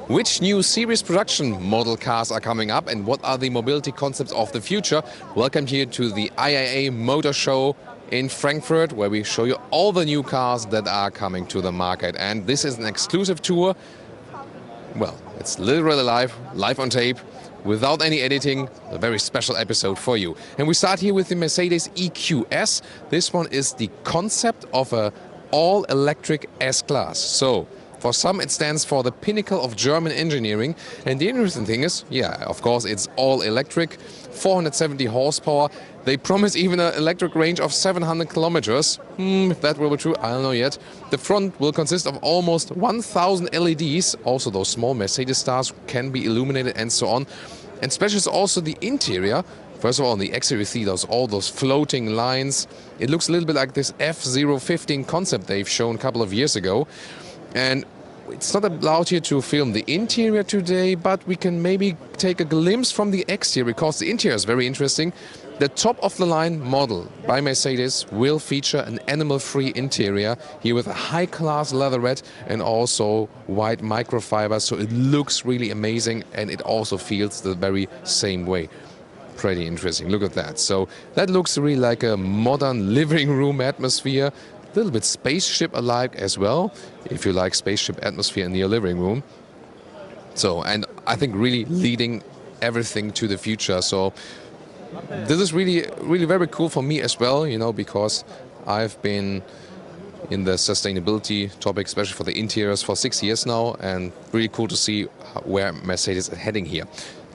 Which new series production model cars are coming up and what are the mobility concepts of the future? Welcome here to the IAA Motor Show in Frankfurt, where we show you all the new cars that are coming to the market. And this is an exclusive tour. Well, it's literally live on tape, without any editing, a very special episode for you. And we start here with the Mercedes EQS. This one is the concept of a all-electric S-Class. So, for some it stands for the pinnacle of German engineering. And the interesting thing is, yeah, of course it's all-electric, 470 horsepower. They promise even an electric range of 700 kilometers. If that will be true, I don't know yet. The front will consist of almost 1,000 LEDs. Also those small Mercedes stars can be illuminated and so on. And special is also the interior. First of all, on the exterior you see all those floating lines. It looks a little bit like this F015 concept they've shown a couple of years ago. And it's not allowed here to film the interior today, but we can maybe take a glimpse from the exterior because the interior is very interesting. The top-of-the-line model by Mercedes will feature an animal-free interior here with a high-class leatherette and also white microfiber, so it looks really amazing and it also feels the very same way. Pretty interesting, look at that. So that looks really like a modern living room atmosphere. A little bit spaceship-alike as well, if you like spaceship atmosphere in your living room. So, and I think really leading everything to the future. So this is really very cool for me as well, you know, because I've been in the sustainability topic, especially for the interiors, for 6 years now, and really cool to see where Mercedes is heading here.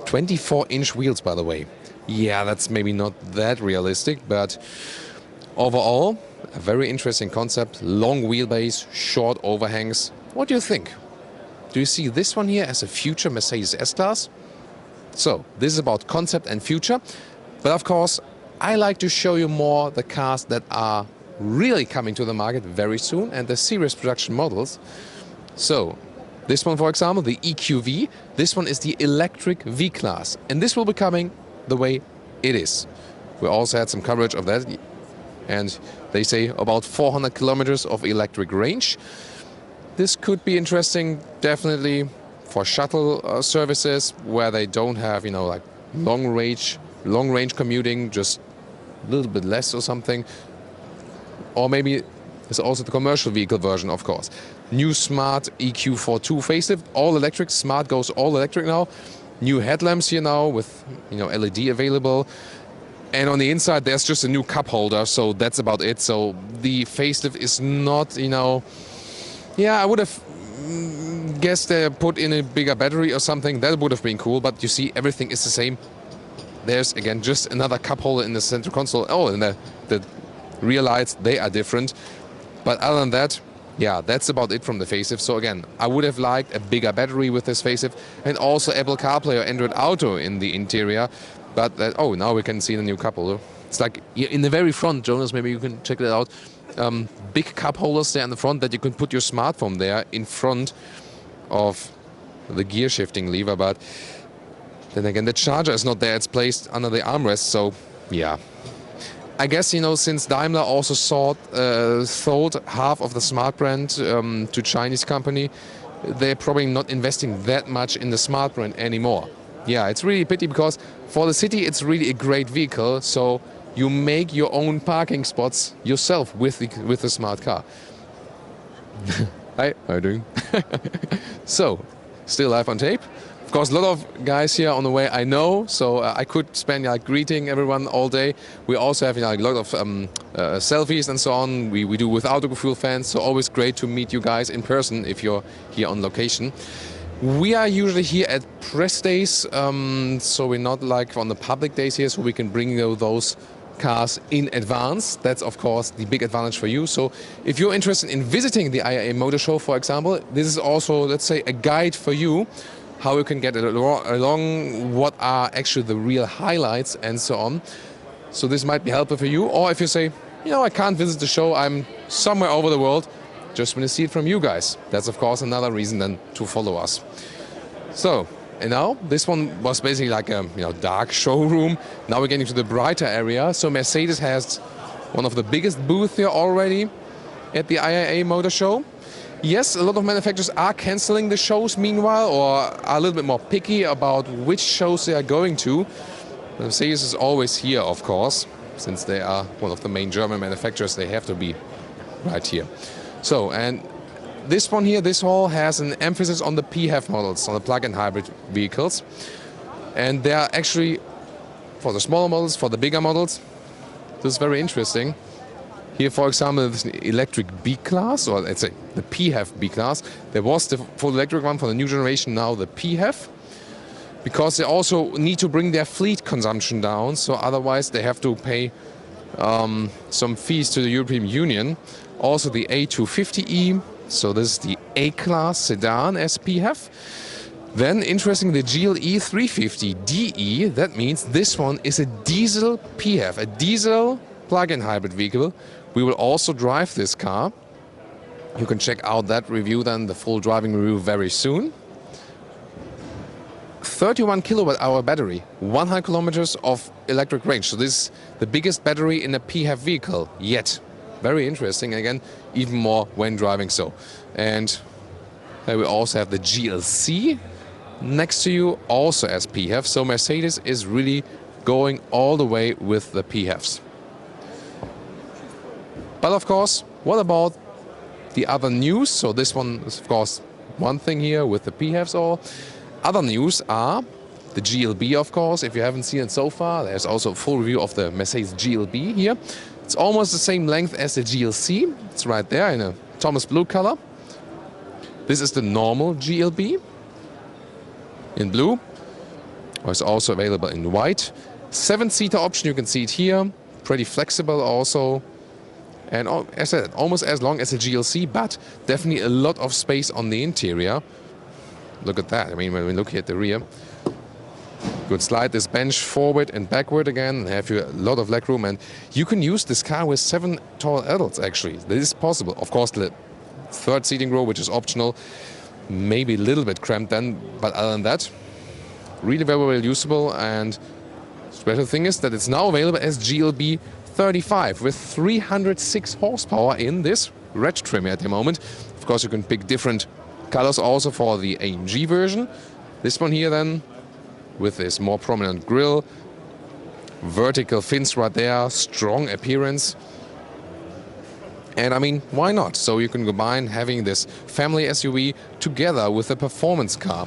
24-inch wheels, by the way. Yeah, that's maybe not that realistic, but overall, a very interesting concept. Long wheelbase, short overhangs. What do you think? Do you see this one here as a future Mercedes S-Class? So, this is about concept and future. But of course, I like to show you more the cars that are really coming to the market very soon and the series production models. So, this one, for example, the EQV. This one is the electric V-Class. And this will be coming the way it is. We also had some coverage of that. And they say about 400 kilometers of electric range. This could be interesting, definitely, for shuttle services where they don't have, you know, like long range commuting, just a little bit less or something. Or maybe it's also the commercial vehicle version, of course. New smart EQ42 facelift, all electric. Smart goes all electric now. New headlamps here now with, you know, LED available. And on the inside, there's just a new cup holder, so that's about it. So the facelift is not, you know... Yeah, I would have guessed they put in a bigger battery or something. That would have been cool, but you see, everything is the same. There's, again, just another cup holder in the center console. Oh, and the rear lights, they are different. But other than that, yeah, that's about it from the facelift. So again, I would have liked a bigger battery with this facelift. And also Apple CarPlay or Android Auto in the interior. But oh, now we can see the new cup holder. It's like in the very front, Jonas, maybe you can check that out. Big cup holders there in the front that you can put your smartphone there in front of the gear shifting lever. But then again, the charger is not there. It's placed under the armrest. So, yeah. I guess, you know, since Daimler also sold half of the Smart brand to Chinese company, they're probably not investing that much in the Smart brand anymore. Yeah, it's really a pity because for the city it's really a great vehicle. So you make your own parking spots yourself with the smart car. Hi, how are you doing? So, still live on tape. Of course, a lot of guys here on the way I know, so I could spend like greeting everyone all day. We also have, you know, a lot of selfies and so on. We do with Autogefühl fans, so always great to meet you guys in person if you're here on location. We are usually here at press days, so we're not like on the public days here, so we can bring you those cars in advance. That's of course the big advantage for you. So if you're interested in visiting the IAA Motor Show, for example, this is also, let's say, a guide for you, how you can get along, what are actually the real highlights and so on. So this might be helpful for you. Or if you say, you know, I can't visit the show, I'm somewhere over the world, just want to see it from you guys. That's of course another reason then to follow us. So, and now this one was basically like a, you know, dark showroom. Now we're getting to the brighter area. So Mercedes has one of the biggest booths here already at the IAA Motor Show. Yes, a lot of manufacturers are cancelling the shows meanwhile, or are a little bit more picky about which shows they are going to. Mercedes is always here, of course, since they are one of the main German manufacturers. They have to be right here. So, and this one here, this hall has an emphasis on the PHEV models, on the plug-in hybrid vehicles. And they are actually, for the smaller models, for the bigger models, this is very interesting. Here, for example, this electric B-Class, or let's say the PHEV B-Class. There was the full electric one for the new generation, now the PHEV. Because they also need to bring their fleet consumption down, so otherwise they have to pay some fees to the European Union. Also the A250e, so this is the A-Class sedan as PHEV. Then, interesting, the GLE 350DE, that means this one is a diesel PHEV, a diesel plug-in hybrid vehicle. We will also drive this car. You can check out that review then, the full driving review, very soon. 31 kilowatt hour battery, 100 kilometers of electric range. So this is the biggest battery in a PHEV vehicle yet. Very interesting, again, even more when driving so. And here we also have the GLC next to you, also as PHEV. So Mercedes is really going all the way with the PHEVs. But of course, what about the other news? So this one is of course one thing here with the PHEVs all. Other news are the GLB, of course. If you haven't seen it so far, there's also a full review of the Mercedes GLB here. It's almost the same length as the GLC. It's right there in a Thomas blue color. This is the normal GLB in blue. It's also available in white. 7-seater option, you can see it here. Pretty flexible also. And as I said, almost as long as a GLC, but definitely a lot of space on the interior. Look at that. I mean, when we look here at the rear, you could slide this bench forward and backward again and have a lot of legroom. And you can use this car with 7 tall adults, actually. This is possible. Of course, the third seating row, which is optional, maybe a little bit cramped then, but other than that, really very well usable. And special thing is that it's now available as GLB 35 with 306 horsepower in this red trim at the moment. Of course, you can pick different colors also for the AMG version. This one here then, with this more prominent grille, vertical fins right there, strong appearance. And I mean, why not? So you can combine having this family SUV together with a performance car.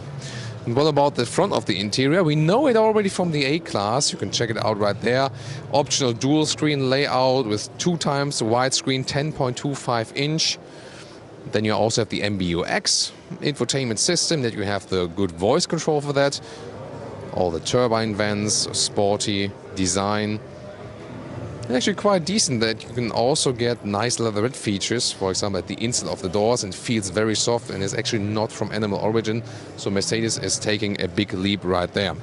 And what about the front of the interior? We know it already from the A-Class. You can check it out right there. Optional dual screen layout with 2 times the widescreen, 10.25 inch. Then you also have the Bmw X infotainment system, that you have the good voice control for that. All the turbine vents, sporty design. Actually quite decent that you can also get nice leatherette features, for example at the inside of the doors, and feels very soft and is actually not from animal origin. So Mercedes is taking a big leap right there.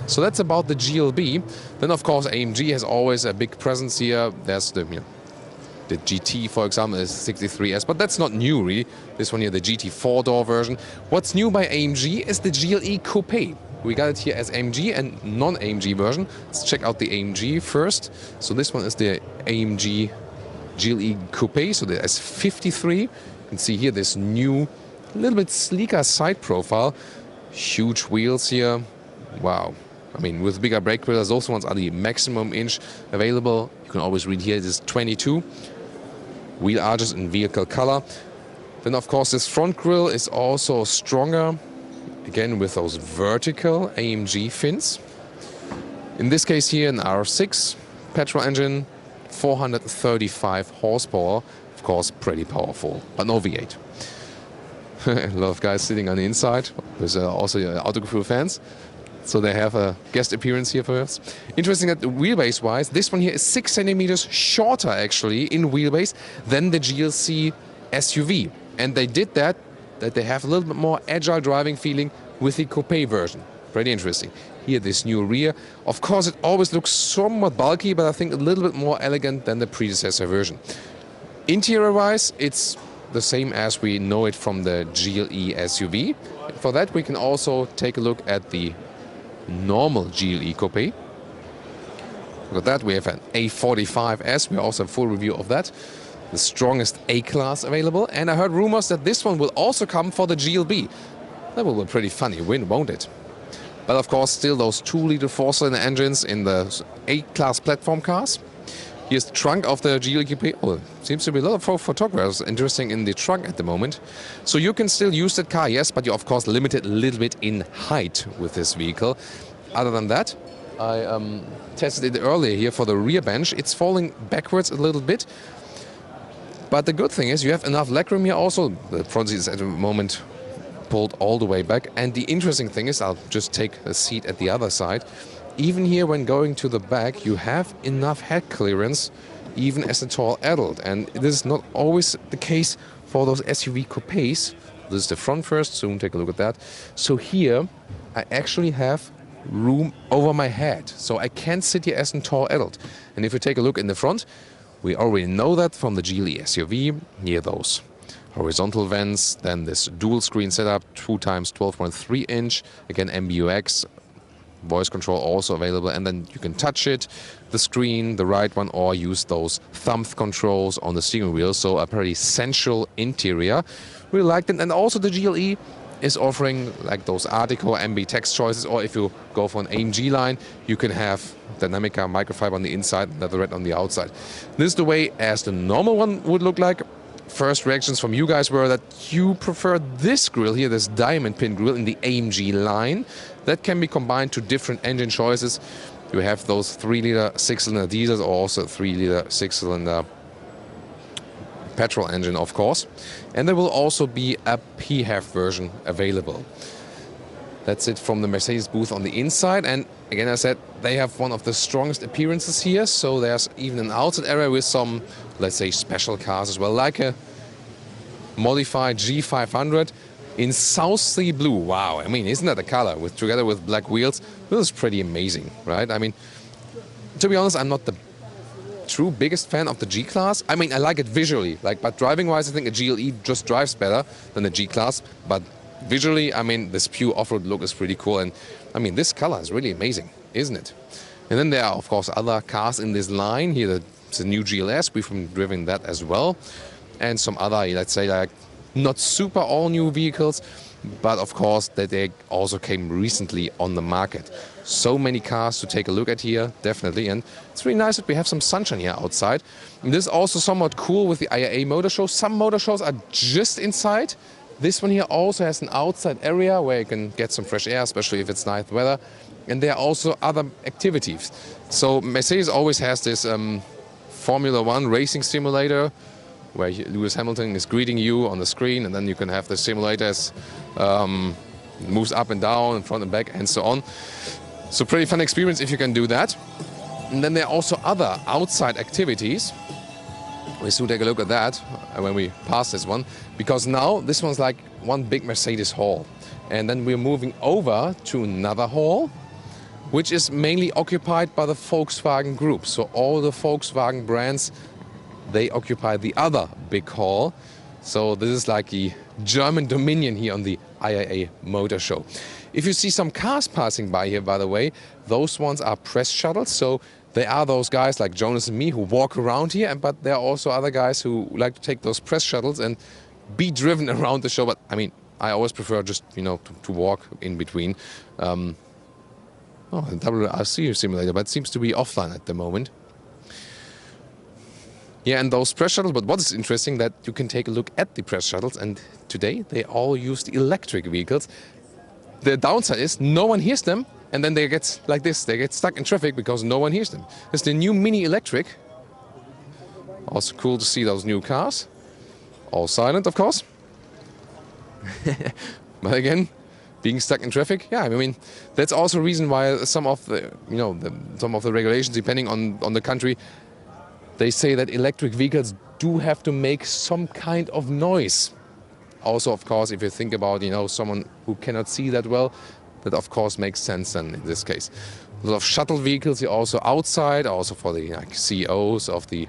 So that's about the GLB. Then of course AMG has always a big presence here. There's the GT, for example, is 63S, but that's not new really. This one here, the GT 4-door version. What's new by AMG is the GLE Coupe. We got it here as AMG and non-AMG version. Let's check out the AMG first. So this one is the AMG GLE Coupe, so the S53. You can see here this new, little bit sleeker side profile. Huge wheels here. Wow. I mean, with bigger brake pedals, those ones are the maximum inch available. You can always read here, this is 22. Wheel arches in vehicle color. Then, of course, this front grille is also stronger. Again, with those vertical AMG fins. In this case here, an R6 petrol engine, 435 horsepower. Of course, pretty powerful, but no V8. A lot of guys sitting on the inside. There's also Autogefühl fans. So they have a guest appearance here for us. Interesting that wheelbase-wise, this one here is 6 centimeters shorter actually in wheelbase than the GLC SUV. And they did that they have a little bit more agile driving feeling with the coupe version. Pretty interesting. Here, this new rear. Of course, it always looks somewhat bulky, but I think a little bit more elegant than the predecessor version. Interior-wise, it's the same as we know it from the GLE SUV. For that, we can also take a look at the normal GLE Coupe. Look at that, we have an A45S, we also have a full review of that. the strongest A-Class available. And I heard rumors that this one will also come for the GLB. That will be pretty funny, won't it? But of course, still those 2-liter 4-cylinder engines in the A-Class platform cars. Here's the trunk of the GLB. Oh, seems to be a lot of photographers interesting in the trunk at the moment. So you can still use that car, yes, but you're of course limited a little bit in height with this vehicle. Other than that, I tested it earlier here for the rear bench. It's falling backwards a little bit. But the good thing is you have enough legroom here also. The front seat is at the moment pulled all the way back. And the interesting thing is, I'll just take a seat at the other side. Even here when going to the back, you have enough head clearance, even as a tall adult. And this is not always the case for those SUV coupes. This is the front first, soon take a look at that. So here, I actually have room over my head. So I can sit here as a tall adult. And if you take a look in the front, we already know that from the GLE SUV. Here those horizontal vents, then this dual screen setup, 2x 12.3 inch, again MBUX. Voice control also available, and then you can touch it, the screen, the right one, or use those thumb controls on the steering wheel. So a pretty sensual interior. Really liked it. And also the GLE is offering like those Artico MB text choices, or if you go for an AMG line, you can have Dynamica microfiber on the inside and leather red on the outside. This is the way as the normal one would look like. First reactions from you guys were that you prefer this grille here, this diamond pin grille in the AMG line. That can be combined to different engine choices. You have those 3-liter 6-cylinder diesels, or also 3-liter 6-cylinder petrol engine, of course. And there will also be a PHEV version available. That's it from the Mercedes booth on the inside. And again, I said they have one of the strongest appearances here. So there's even an outside area with some, let's say, special cars as well, like a modified G500 in South Sea blue. Wow, I mean, isn't that a color together with black wheels? This is pretty amazing, right? I mean, to be honest, I'm not the true biggest fan of the G-Class. I mean, I like it visually, but driving-wise, I think a GLE just drives better than the G-Class. But visually, I mean, this pure off-road look is pretty cool. And I mean, this color is really amazing, isn't it? And then there are, of course, other cars in this line. Here, the new GLS, we've driven that as well. And some other, let's say, like, not super all-new vehicles, but of course that they also came recently on the market. So many cars to take a look at here, definitely. And it's really nice that we have some sunshine here outside. And this is also somewhat cool with the IAA Motor Show. Some motor shows are just inside. This one here also has an outside area where you can get some fresh air, especially if it's nice weather. And there are also other activities. So Mercedes always has this Formula One racing simulator, where Lewis Hamilton is greeting you on the screen, and then you can have the simulators moves up and down, and front and back, and so on. So pretty fun experience if you can do that. And then there are also other outside activities. We soon take a look at that when we pass this one, because now this one's like one big Mercedes hall. And then we're moving over to another hall, which is mainly occupied by the Volkswagen Group. So all the Volkswagen brands, they occupy the other big hall. So this is like the German dominion here on the IAA Motor Show. If you see some cars passing by here, by the way, those ones are press shuttles. So they are those guys like Jonas and me who walk around here, but there are also other guys who like to take those press shuttles and be driven around the show. But I mean, I always prefer just, to walk in between. The WRC simulator, but it seems to be offline at the moment. Yeah, and those press shuttles, but what is interesting that you can take a look at the press shuttles, and today they all use the electric vehicles. The downside is no one hears them, and then they get like this, they get stuck in traffic because no one hears them. It's the new Mini Electric. Also cool to see those new cars. All silent, of course. But again, being stuck in traffic, yeah, I mean, that's also a reason why some of the, some of the regulations, depending on the country, they say that electric vehicles do have to make some kind of noise. Also, of course, if you think about, someone who cannot see that well, that of course makes sense then in this case. A lot of shuttle vehicles here also outside, also for the CEOs of the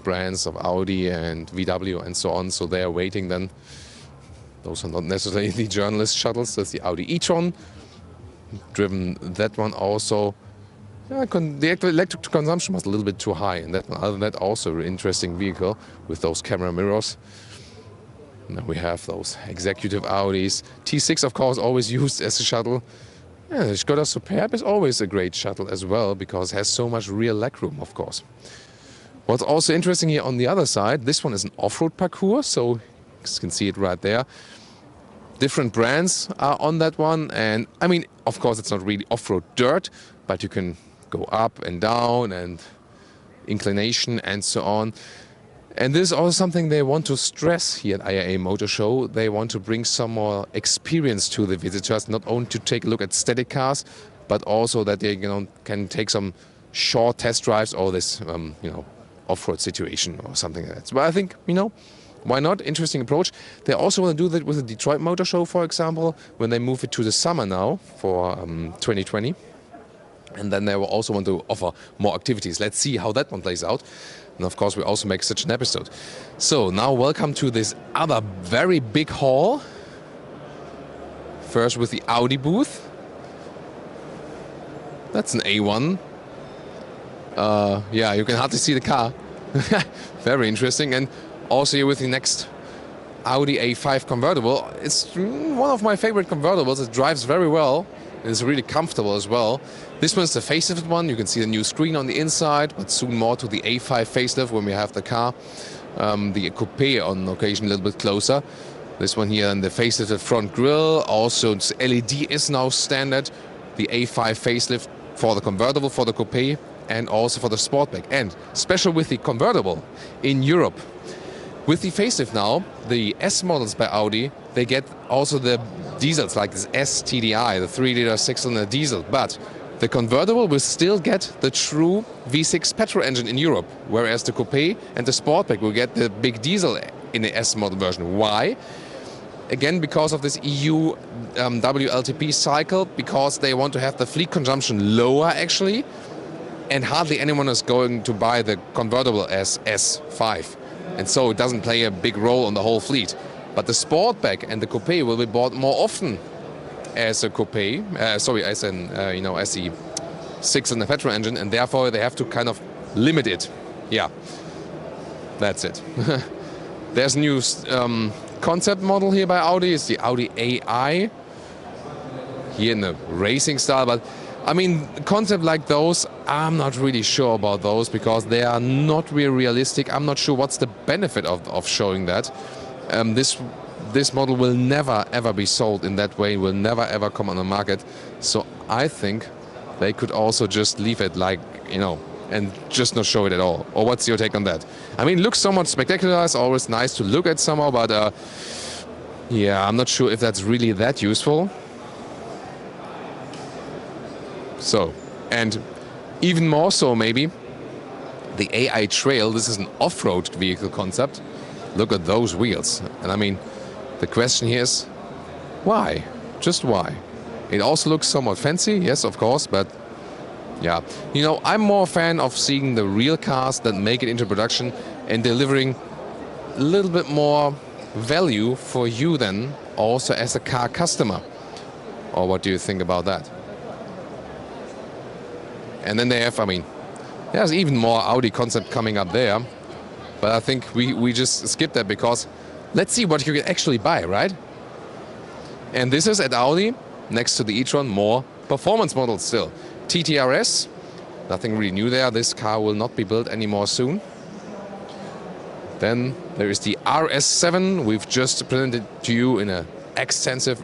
brands of Audi and VW and so on. So they are waiting then. Those are not necessarily the journalist shuttles. That's the Audi E-Tron. Driven that one also. Yeah, the electric consumption was a little bit too high, and that, other than that, also an interesting vehicle with those camera mirrors. And then we have those executive Audis. T6, of course, always used as a shuttle. Yeah, the Skoda Superb is always a great shuttle as well, because it has so much rear legroom, of course. What's also interesting here on the other side, this one is an off-road parcours, so you can see it right there. Different brands are on that one, and I mean, of course, it's not really off-road dirt, but you can go up and down and inclination and so on. And this is also something they want to stress here at IAA Motor Show. They want to bring some more experience to the visitors, not only to take a look at static cars, but also that they can take some short test drives or this off-road situation or something like that. So I think, why not? Interesting approach. They also want to do that with the Detroit Motor Show, for example, when they move it to the summer now for 2020. And then they will also want to offer more activities. Let's see how that one plays out. And of course, we also make such an episode. So now welcome to this other very big hall. First with the Audi booth. That's an A1. Yeah, you can hardly see the car. Very interesting. And also here with the next Audi A5 convertible. It's one of my favorite convertibles. It drives very well. It's really comfortable as well. This one's the facelift one. You can see the new screen on the inside, but soon more to the A5 facelift when we have the car. The coupe on occasion a little bit closer. This one here and the facelifted front grille. Also LED is now standard. The A5 facelift for the convertible, for the coupe, and also for the Sportback. And special with the convertible in Europe. With the facelift now, the S models by Audi, they get also the diesels like this STDI, the 3-liter 6-cylinder diesel. But the convertible will still get the true V6 petrol engine in Europe, whereas the coupe and the Sportback will get the big diesel in the S model version. Why? Again, because of this EU WLTP cycle, because they want to have the fleet consumption lower actually, and hardly anyone is going to buy the convertible as S5. And so it doesn't play a big role on the whole fleet. But the Sportback and the coupe will be bought more often as a coupe, as the 6-cylinder petrol engine, and therefore they have to kind of limit it. Yeah, that's it. There's a new concept model here by Audi. It's the Audi Ai, here in the racing style. But I mean, concept like those, I'm not really sure about those because they are not really realistic. I'm not sure what's the benefit of showing that. This model will never ever be sold in that way, will never ever come on the market. So I think they could also just leave it like, and just not show it at all. Or what's your take on that? I mean, it looks somewhat spectacular. It's always nice to look at somehow, but yeah, I'm not sure if that's really that useful. So, and even more so maybe, the AI Trail, this is an off-road vehicle concept. Look at those wheels. And I mean, the question here is, why? Just why? It also looks somewhat fancy, yes, of course, but yeah. I'm more a fan of seeing the real cars that make it into production and delivering a little bit more value for you then, also as a car customer. Or what do you think about that? And then they have, there's even more Audi concept coming up there. But I think we just skipped that because let's see what you can actually buy, right? And this is at Audi, next to the E-Tron, more performance models still. TTRS, nothing really new there. This car will not be built anymore soon. Then there is the Rs7. We've just presented to you in an extensive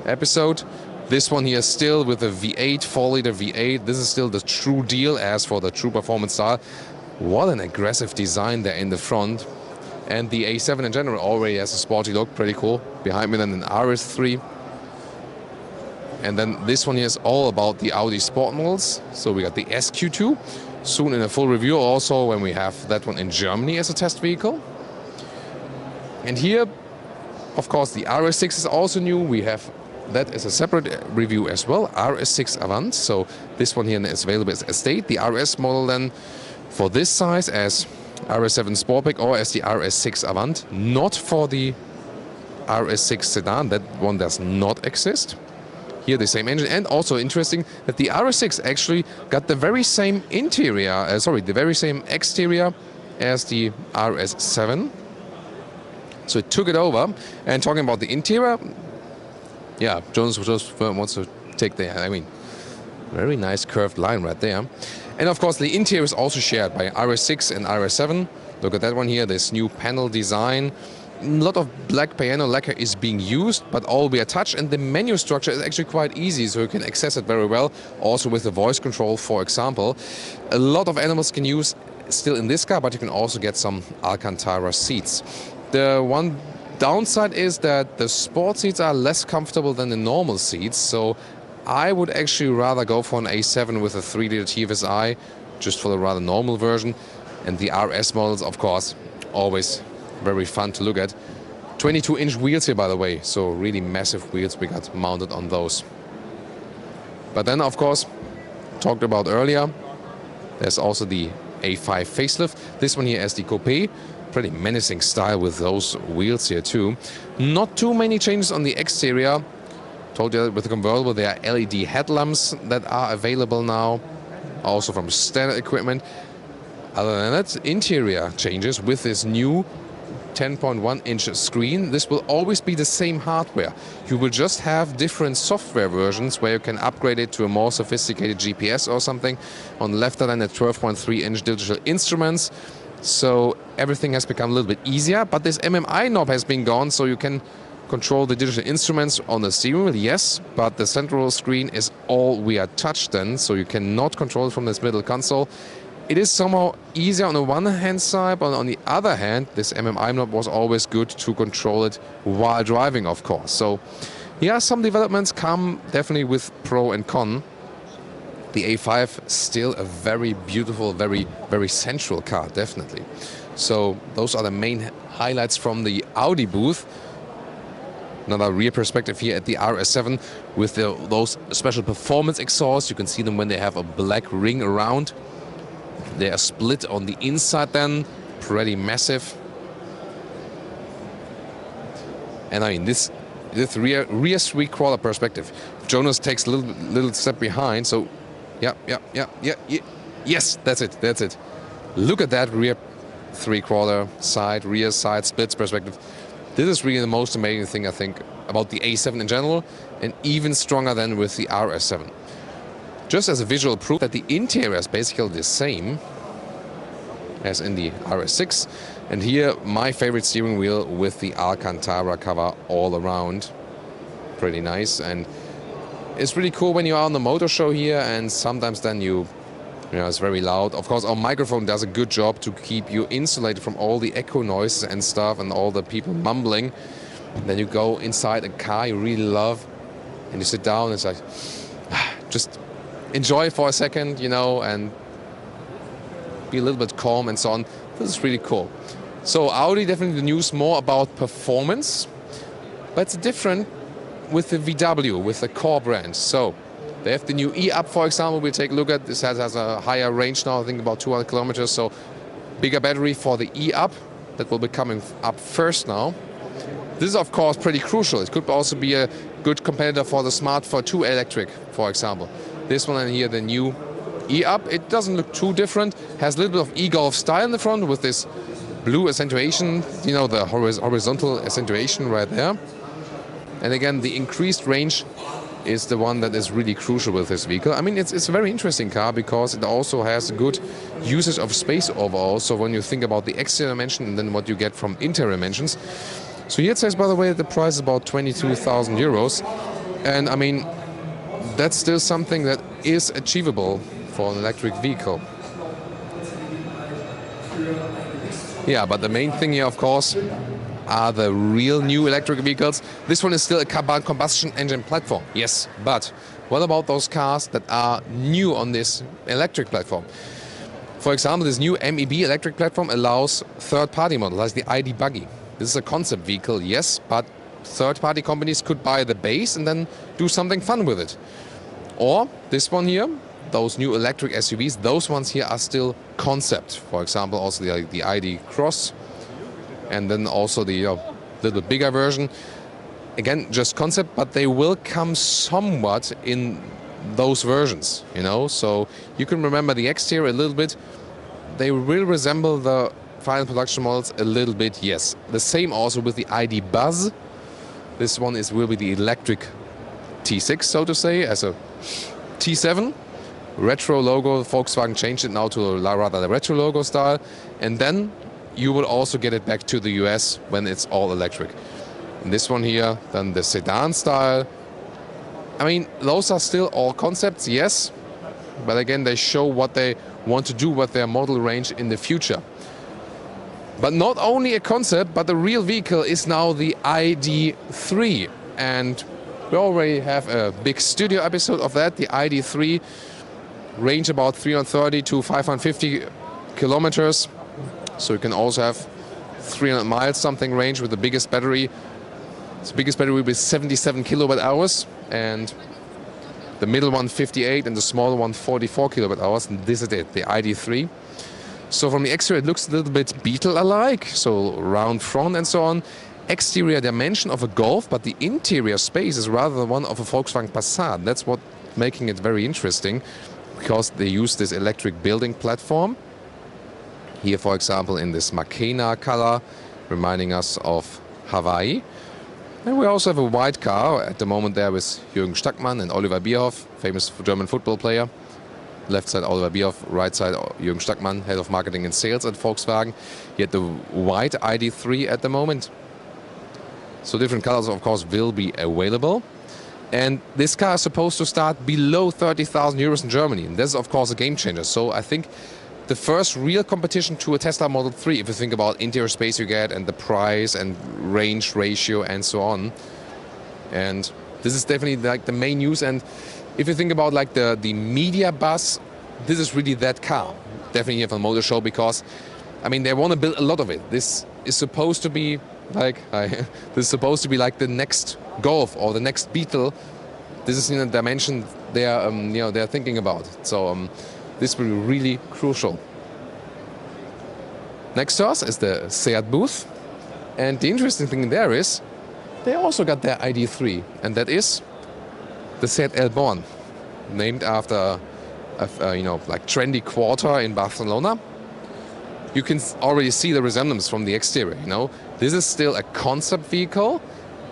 episode. This one here still with a V8, 4-liter V8. This is still the true deal as for the true performance style. What an aggressive design there in the front. And the A7 in general already has a sporty look, pretty cool. Behind me then an RS3. And then this one here is all about the Audi Sport models. So we got the SQ2, soon in a full review also when we have that one in Germany as a test vehicle. And here, of course, the Rs6 is also new. We have that as a separate review as well, Rs6 Avant. So this one here is available as estate. The RS model then for this size as RS7 Sportback or as the Rs6 Avant, not for the Rs6 sedan. That one does not exist. Here the same engine, and also interesting that the Rs6 actually got the very same interior, the very same exterior as the Rs7. So it took it over. And talking about the interior, yeah, Jonas wants to take the, I mean, very nice curved line right there. And of course the interior is also shared by Rs6 and Rs7. Look at that one here, this new panel design. A lot of black piano lacquer is being used, but all will be attached, and the menu structure is actually quite easy, so you can access it very well, also with the voice control, for example. A lot of animals can use still in this car, but you can also get some Alcantara seats. The one downside is that the sport seats are less comfortable than the normal seats, so I would actually rather go for an A7 with a 3-liter TFSI, just for the rather normal version. And the RS models, of course, always very fun to look at. 22-inch wheels here, by the way, so really massive wheels we got mounted on those. But then, of course, talked about earlier, there's also the A5 facelift. This one here as the Coupe, pretty menacing style with those wheels here too. Not too many changes on the exterior. Told you that with the convertible there are LED headlamps that are available now, also from standard equipment. Other than that, interior changes with this new 10.1-inch screen. This will always be the same hardware. You will just have different software versions where you can upgrade it to a more sophisticated GPS or something. On the left hand, a 12.3-inch digital instruments. So everything has become a little bit easier, but this MMI knob has been gone, so you can control the digital instruments on the steering wheel, yes, but the central screen is all via touch then, so you cannot control it from this middle console. It is somehow easier on the one hand side, but on the other hand, this MMI knob was always good to control it while driving, of course. So, yeah, some developments come definitely with pro and con. The A5 still a very beautiful, very, very sensual car, definitely. So those are the main highlights from the Audi booth. Another rear perspective here at the Rs7 with those special performance exhausts. You can see them when they have a black ring around. They are split on the inside then, pretty massive. And I mean, this rear 3-quarter perspective. Jonas takes a little step behind, so yeah. Yes, that's it. Look at that rear 3-quarter side, rear side splits perspective. This is really the most amazing thing, I think, about the A7 in general, and even stronger than with the Rs7. Just as a visual proof that the interior is basically the same as in the Rs6. And here, my favorite steering wheel with the Alcantara cover all around. Pretty nice. And it's really cool when you are on the motor show here, and sometimes then you know, it's very loud. Of course, our microphone does a good job to keep you insulated from all the echo noises and stuff and all the people mumbling. And then you go inside a car you really love, and you sit down, and it's like, just enjoy for a second, you know, and be a little bit calm and so on. This is really cool. So Audi definitely news more about performance, but it's different with the VW, with the core brand. So they have the new E-Up, for example, we'll take a look at. This has a higher range now, I think about 200 kilometers, so bigger battery for the E-Up. That will be coming up first now. This is, of course, pretty crucial. It could also be a good competitor for the Smart 2 electric, for example. This one and here, the new E-Up, it doesn't look too different. Has a little bit of e-Golf style in the front with this blue accentuation, you know, the horizontal accentuation right there. And again, the increased range is the one that is really crucial with this vehicle. I mean, it's a very interesting car because it also has good usage of space overall. So when you think about the exterior dimension and then what you get from interior dimensions. So here it says, by the way, the price is about 22,000 euros. And I mean, that's still something that is achievable for an electric vehicle. Yeah, but the main thing here, of course, are the real new electric vehicles. This one is still a combustion engine platform, yes, but what about those cars that are new on this electric platform? For example, this new MEB electric platform allows third-party models, like the ID Buggy. This is a concept vehicle, yes, but third-party companies could buy the base and then do something fun with it. Or this one here, those new electric SUVs, those ones here are still concept. For example, also the ID Cross, and then also the little bigger version. again, just concept, but they will come somewhat in those versions, you know. So you can remember the exterior a little bit. They will resemble the final production models a little bit, yes. The same also with the ID Buzz. This one will be the electric T6, so to say, as a T7. Retro logo, Volkswagen changed it now to rather the retro logo style. And then you will also get it back to the US when it's all electric. And this one here, then the sedan style. I mean, those are still all concepts, yes. But again, they show what they want to do with their model range in the future. But not only a concept, but the real vehicle is now the ID3. And we already have a big studio episode of that, the ID3. Range about 330 to 550 kilometers. So you can also have 300 miles something range with the biggest battery. The biggest battery will be 77 kilowatt hours. And the middle one 58 and the smaller one 44 kilowatt hours. And this is it, the ID3. So from the exterior it looks a little bit Beetle-alike, so round front and so on. Exterior dimension of a Golf, but the interior space is rather the one of a Volkswagen Passat. That's what making it very interesting, because they use this electric building platform. Here, for example, in this Makena color, reminding us of Hawaii. And we also have a white car at the moment there with Jürgen Stackmann and Oliver Bierhoff, famous German football player. Left side Oliver Bierhoff, right side Jürgen Stackmann, head of marketing and sales at Volkswagen. He had the white ID3 at the moment. So different colors, of course, will be available. And this car is supposed to start below 30,000 euros in Germany. And this is, of course, a game changer. So I think the first real competition to a Tesla Model 3, if you think about interior space you get and the price and range ratio and so on. And this is definitely like the main news. And if you think about like the media buzz, this is really that car. Definitely here for the motor show, because I mean they want to build a lot of it. This is supposed to be like the next Golf or the next Beetle. This is in a dimension they are they're thinking about. So this will be really crucial. Next to us is the Seat booth, and the interesting thing there is they also got their ID3, and that is the Seat Elborn, named after a like trendy quarter in Barcelona. You can already see the resemblance from the exterior. You know, this is still a concept vehicle,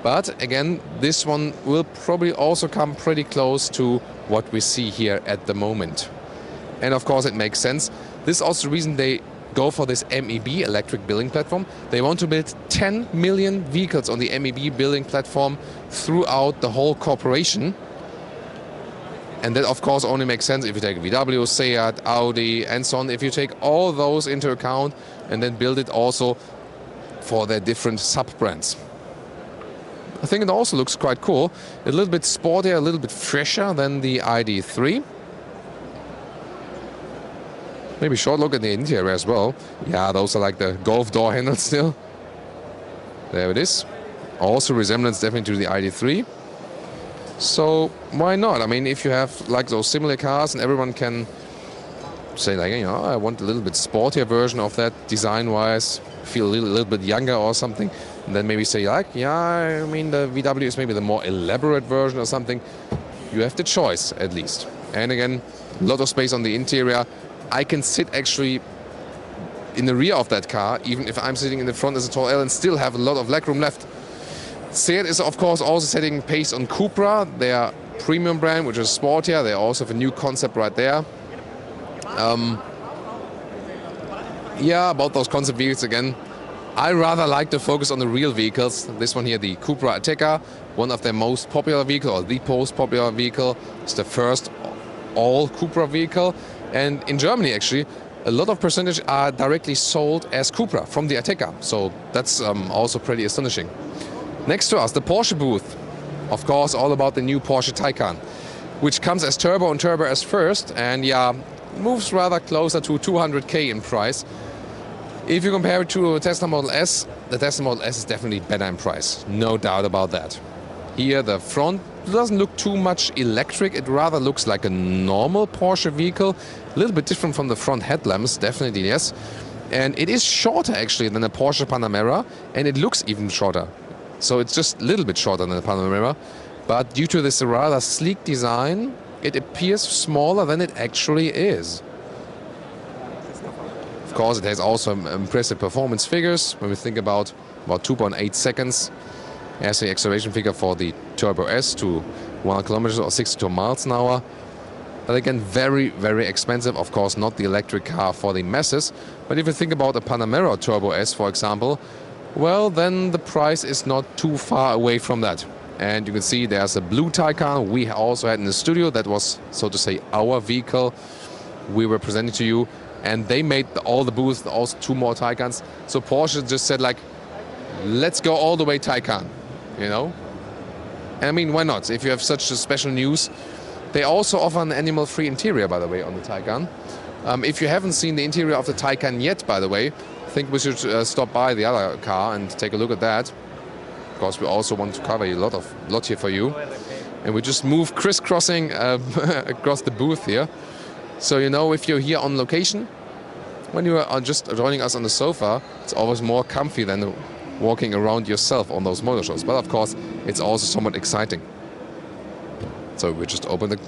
but again, this one will probably also come pretty close to what we see here at the moment. And of course, it makes sense. This is also the reason they go for this MEB, electric building platform. They want to build 10 million vehicles on the MEB building platform throughout the whole corporation. And that, of course, only makes sense if you take VW, Seat, Audi, and so on. If you take all those into account and then build it also for their different sub-brands. I think it also looks quite cool. A little bit sportier, a little bit fresher than the ID3. Maybe a short look at the interior as well. Yeah, those are like the Golf door handles still. There it is. Also resemblance definitely to the ID3. So why not? I mean, if you have like those similar cars and everyone can say like, you know, I want a little bit sportier version of that design-wise, feel a little bit younger or something, and then maybe say like, yeah, I mean, the VW is maybe the more elaborate version or something. You have the choice at least. And again, a lot of space on the interior. I can sit actually in the rear of that car, even if I'm sitting in the front as a tall L, and still have a lot of legroom left. Seat is, of course, also setting pace on Cupra, their premium brand, which is sportier. They also have a new concept right there. Yeah, about those concept vehicles again. I rather like to focus on the real vehicles. This one here, the Cupra Ateca, one of their most popular vehicles, or the most popular vehicle. It's the first all Cupra vehicle. And in Germany, actually, a lot of percentage are directly sold as Cupra from the Ateca. So that's also pretty astonishing. Next to us, the Porsche booth. Of course, all about the new Porsche Taycan, which comes as turbo and turbo as first, and yeah, moves rather closer to 200k in price. If you compare it to a Tesla Model S, the Tesla Model S is definitely better in price. No doubt about that. Here, the front doesn't look too much electric. It rather looks like a normal Porsche vehicle. A little bit different from the front headlamps, definitely, yes. And it is shorter, actually, than a Porsche Panamera, and it looks even shorter. So it's just a little bit shorter than the Panamera. But due to this rather sleek design, it appears smaller than it actually is. Of course, it has also impressive performance figures. When we think about 2.8 seconds as the acceleration figure for the Turbo S to 100 kilometers or 62 miles an hour. But again, very, very expensive. Of course, not the electric car for the masses. But if you think about a Panamera Turbo S, for example, well, then the price is not too far away from that. And you can see there's a blue Taycan we also had in the studio. That was, so to say, our vehicle we were presenting to you. And they made all the booths, also 2 more Taycans. So Porsche just said, like, let's go all the way Taycan, you know? I mean, why not? If you have such a special news. They also offer an animal-free interior, by the way, on the Taycan. If you haven't seen the interior of the Taycan yet, by the way, I think we should stop by the other car and take a look at that. Of course, we also want to cover a lot here for you. And we just move crisscrossing across the booth here. So, you know, if you're here on location, when you are just joining us on the sofa, it's always more comfy than walking around yourself on those motor shows. But of course, it's also somewhat exciting. So we just open the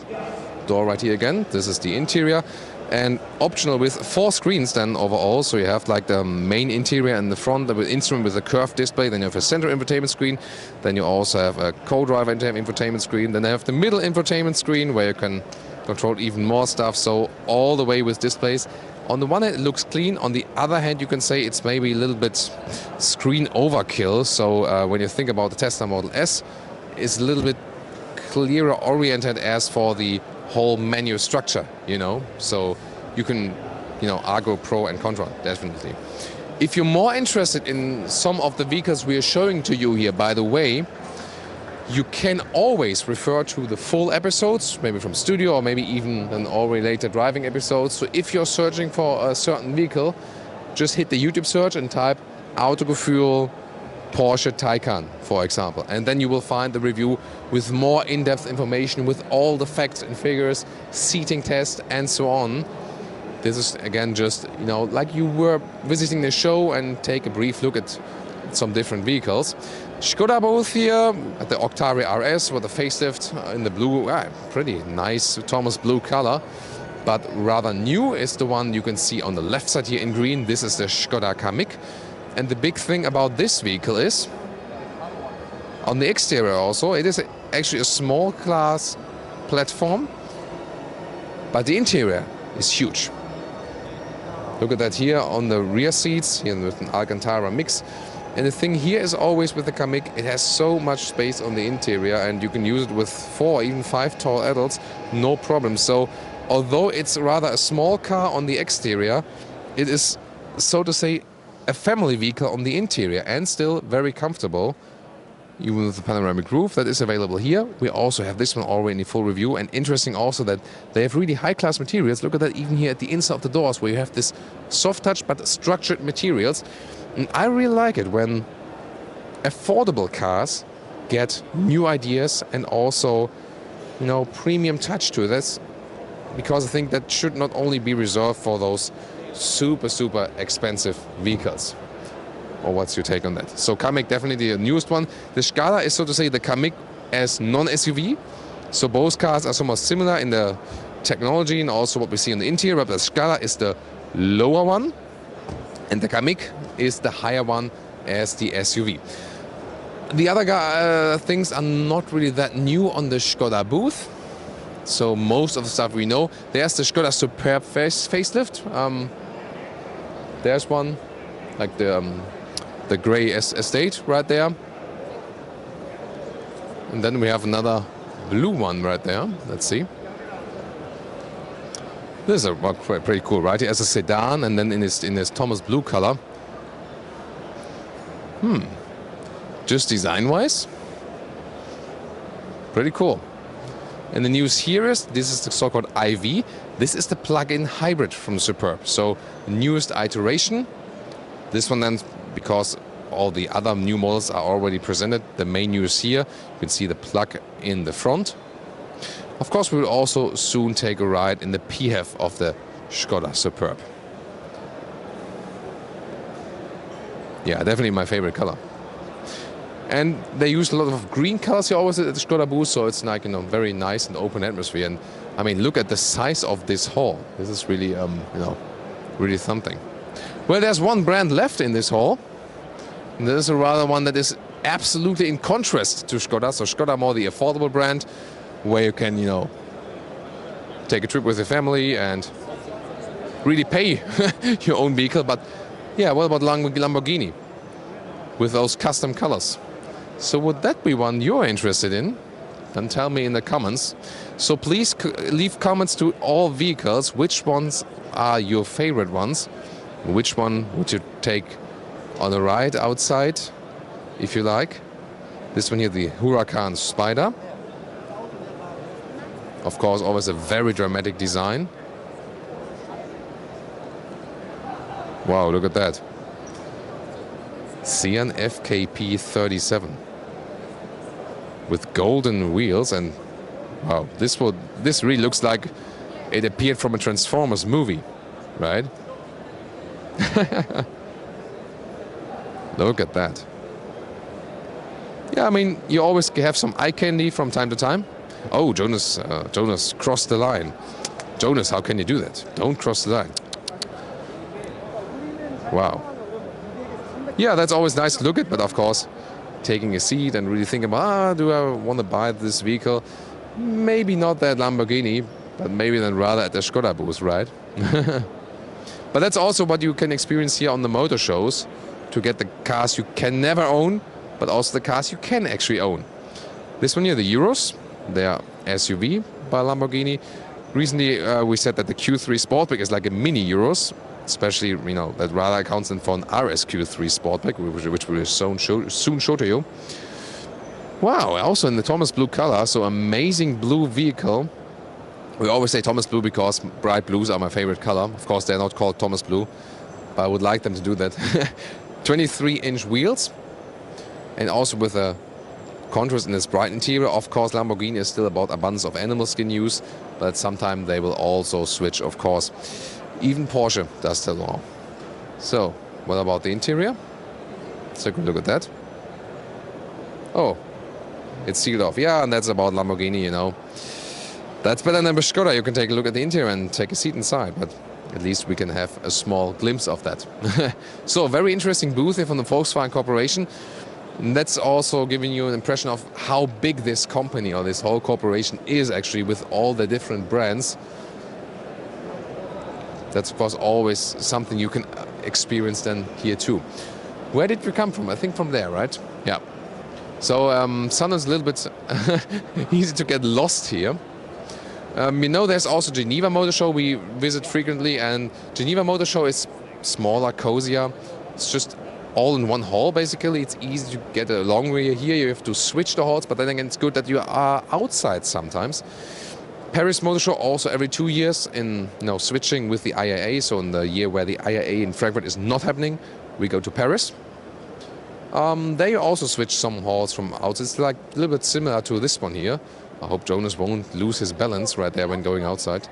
door right here again. This is the interior. And optional with 4 screens then overall. So you have like the main interior in the front, the instrument with a curved display. Then you have a center infotainment screen. Then you also have a co-driver infotainment screen. Then you have the middle infotainment screen where you can control even more stuff. So all the way with displays. On the one hand, it looks clean. On the other hand, you can say it's maybe a little bit screen overkill. So when you think about the Tesla Model S, it's a little bit clearer oriented as for the whole menu structure, you know. So you can, you know, argue pro and contra, definitely. If you're more interested in some of the vehicles we are showing to you here, by the way, you can always refer to the full episodes, maybe from studio or maybe even an all related driving episodes. So if you're searching for a certain vehicle, just hit the YouTube search and type Autogefühl Porsche Taycan, for example. And then you will find the review with more in-depth information, with all the facts and figures, seating test and so on. This is again just, you know, like you were visiting the show and take a brief look at some different vehicles. Skoda Booth here at the Octavia RS with a facelift in the blue, pretty nice Thomas blue color. But rather new is the one you can see on the left side here in green. This is the Skoda Kamek. And the big thing about this vehicle is, on the exterior also, it is actually a small class platform, but the interior is huge. Look at that here on the rear seats, here with an Alcantara mix. And the thing here is always with the Kamek, it has so much space on the interior and you can use it with 4 or even 5 tall adults, no problem. So although it's rather a small car on the exterior, it is, so to say, a family vehicle on the interior and still very comfortable, even with the panoramic roof that is available here. We also have this one already in full review, and interesting also that they have really high-class materials. Look at that even here at the inside of the doors where you have this soft touch but structured materials. And I really like it when affordable cars get new ideas and also, you know, premium touch to this, because I think that should not only be reserved for those super expensive vehicles. Or what's your take on that? So Kamek, definitely the newest one. The Skoda is, so to say, the Kamek as non-SUV. So both cars are somewhat similar in the technology and also what we see on the interior, but the Skoda is the lower one and the Kamek is the higher one as the SUV. The other things are not really that new on the Skoda booth. So most of the stuff we know. There's the Skoda Superb facelift. There's one, like the grey estate right there. And then we have another blue one right there. Let's see. This is pretty cool, right? It has a sedan and then in this Thomas blue color. Just design-wise, pretty cool. And the news here is, this is the so-called IV. This is the plug-in hybrid from Superb. So the newest iteration. This one then, because all the other new models are already presented, the main news here, you can see the plug in the front. Of course, we will also soon take a ride in the PHEV of the Skoda Superb. Yeah, definitely my favorite color. And they use a lot of green colors here always at the Skoda booth, so it's like, very nice and open atmosphere. And I mean, look at the size of this hall. This is really, really something. Well, there's one brand left in this hall. And this is a rather one that is absolutely in contrast to Skoda. So Skoda more the affordable brand, where you can, take a trip with your family and really pay your own vehicle. But yeah, what about Lamborghini with those custom colors? So would that be one you're interested in? Then tell me in the comments. So please leave comments to all vehicles. Which ones are your favorite ones? Which one would you take on a ride outside, if you like? This one here, the Horican Spyder. Of course, always a very dramatic design. Wow, look at that. Cian FKP 37 with golden wheels, and wow, this really looks like it appeared from a Transformers movie, right? Look at that. Yeah, I mean, you always have some eye candy from time to time. Oh, Jonas crossed the line. Jonas, how can you do that? Don't cross the line. Wow. Yeah, that's always nice to look at, but of course, taking a seat and really thinking about, do I want to buy this vehicle? Maybe not that Lamborghini, but maybe then rather at the Skoda booth, right? But that's also what you can experience here on the motor shows, to get the cars you can never own, but also the cars you can actually own. This one here, the Euros, they are SUV by Lamborghini. Recently, we said that the Q3 Sportback is like a mini Euros, especially, that rather accounts then for an RSQ3 Sportback, which we will soon show to you. Wow, also in the Thomas Blue color, so amazing blue vehicle. We always say Thomas Blue because bright blues are my favorite color. Of course, they're not called Thomas Blue, but I would like them to do that. 23-inch wheels, and also with a contrast in this bright interior. Of course, Lamborghini is still about abundance of animal skin use, but sometime they will also switch, of course. Even Porsche does that now. So, what about the interior? Let's take a look at that. Oh, it's sealed off. Yeah, and that's about Lamborghini, That's better than with Skoda. You can take a look at the interior and take a seat inside, but at least we can have a small glimpse of that. So, a very interesting booth here from the Volkswagen Corporation. And that's also giving you an impression of how big this company or this whole corporation is actually, with all the different brands. That's, of course, always something you can experience then here too. Where did we come from? I think from there, right? Yeah. So, sometimes a little bit easy to get lost here. There's also Geneva Motor Show we visit frequently, and Geneva Motor Show is smaller, cozier. It's just all in one hall, basically. It's easy to get along where you're here. You have to switch the halls, but then again, it's good that you are outside sometimes. Paris Motor Show also every 2 years, in switching with the IAA. So in the year where the IAA in Frankfurt is not happening, we go to Paris. They also switch some halls from outside. It's like a little bit similar to this one here. I hope Jonas won't lose his balance right there when going outside.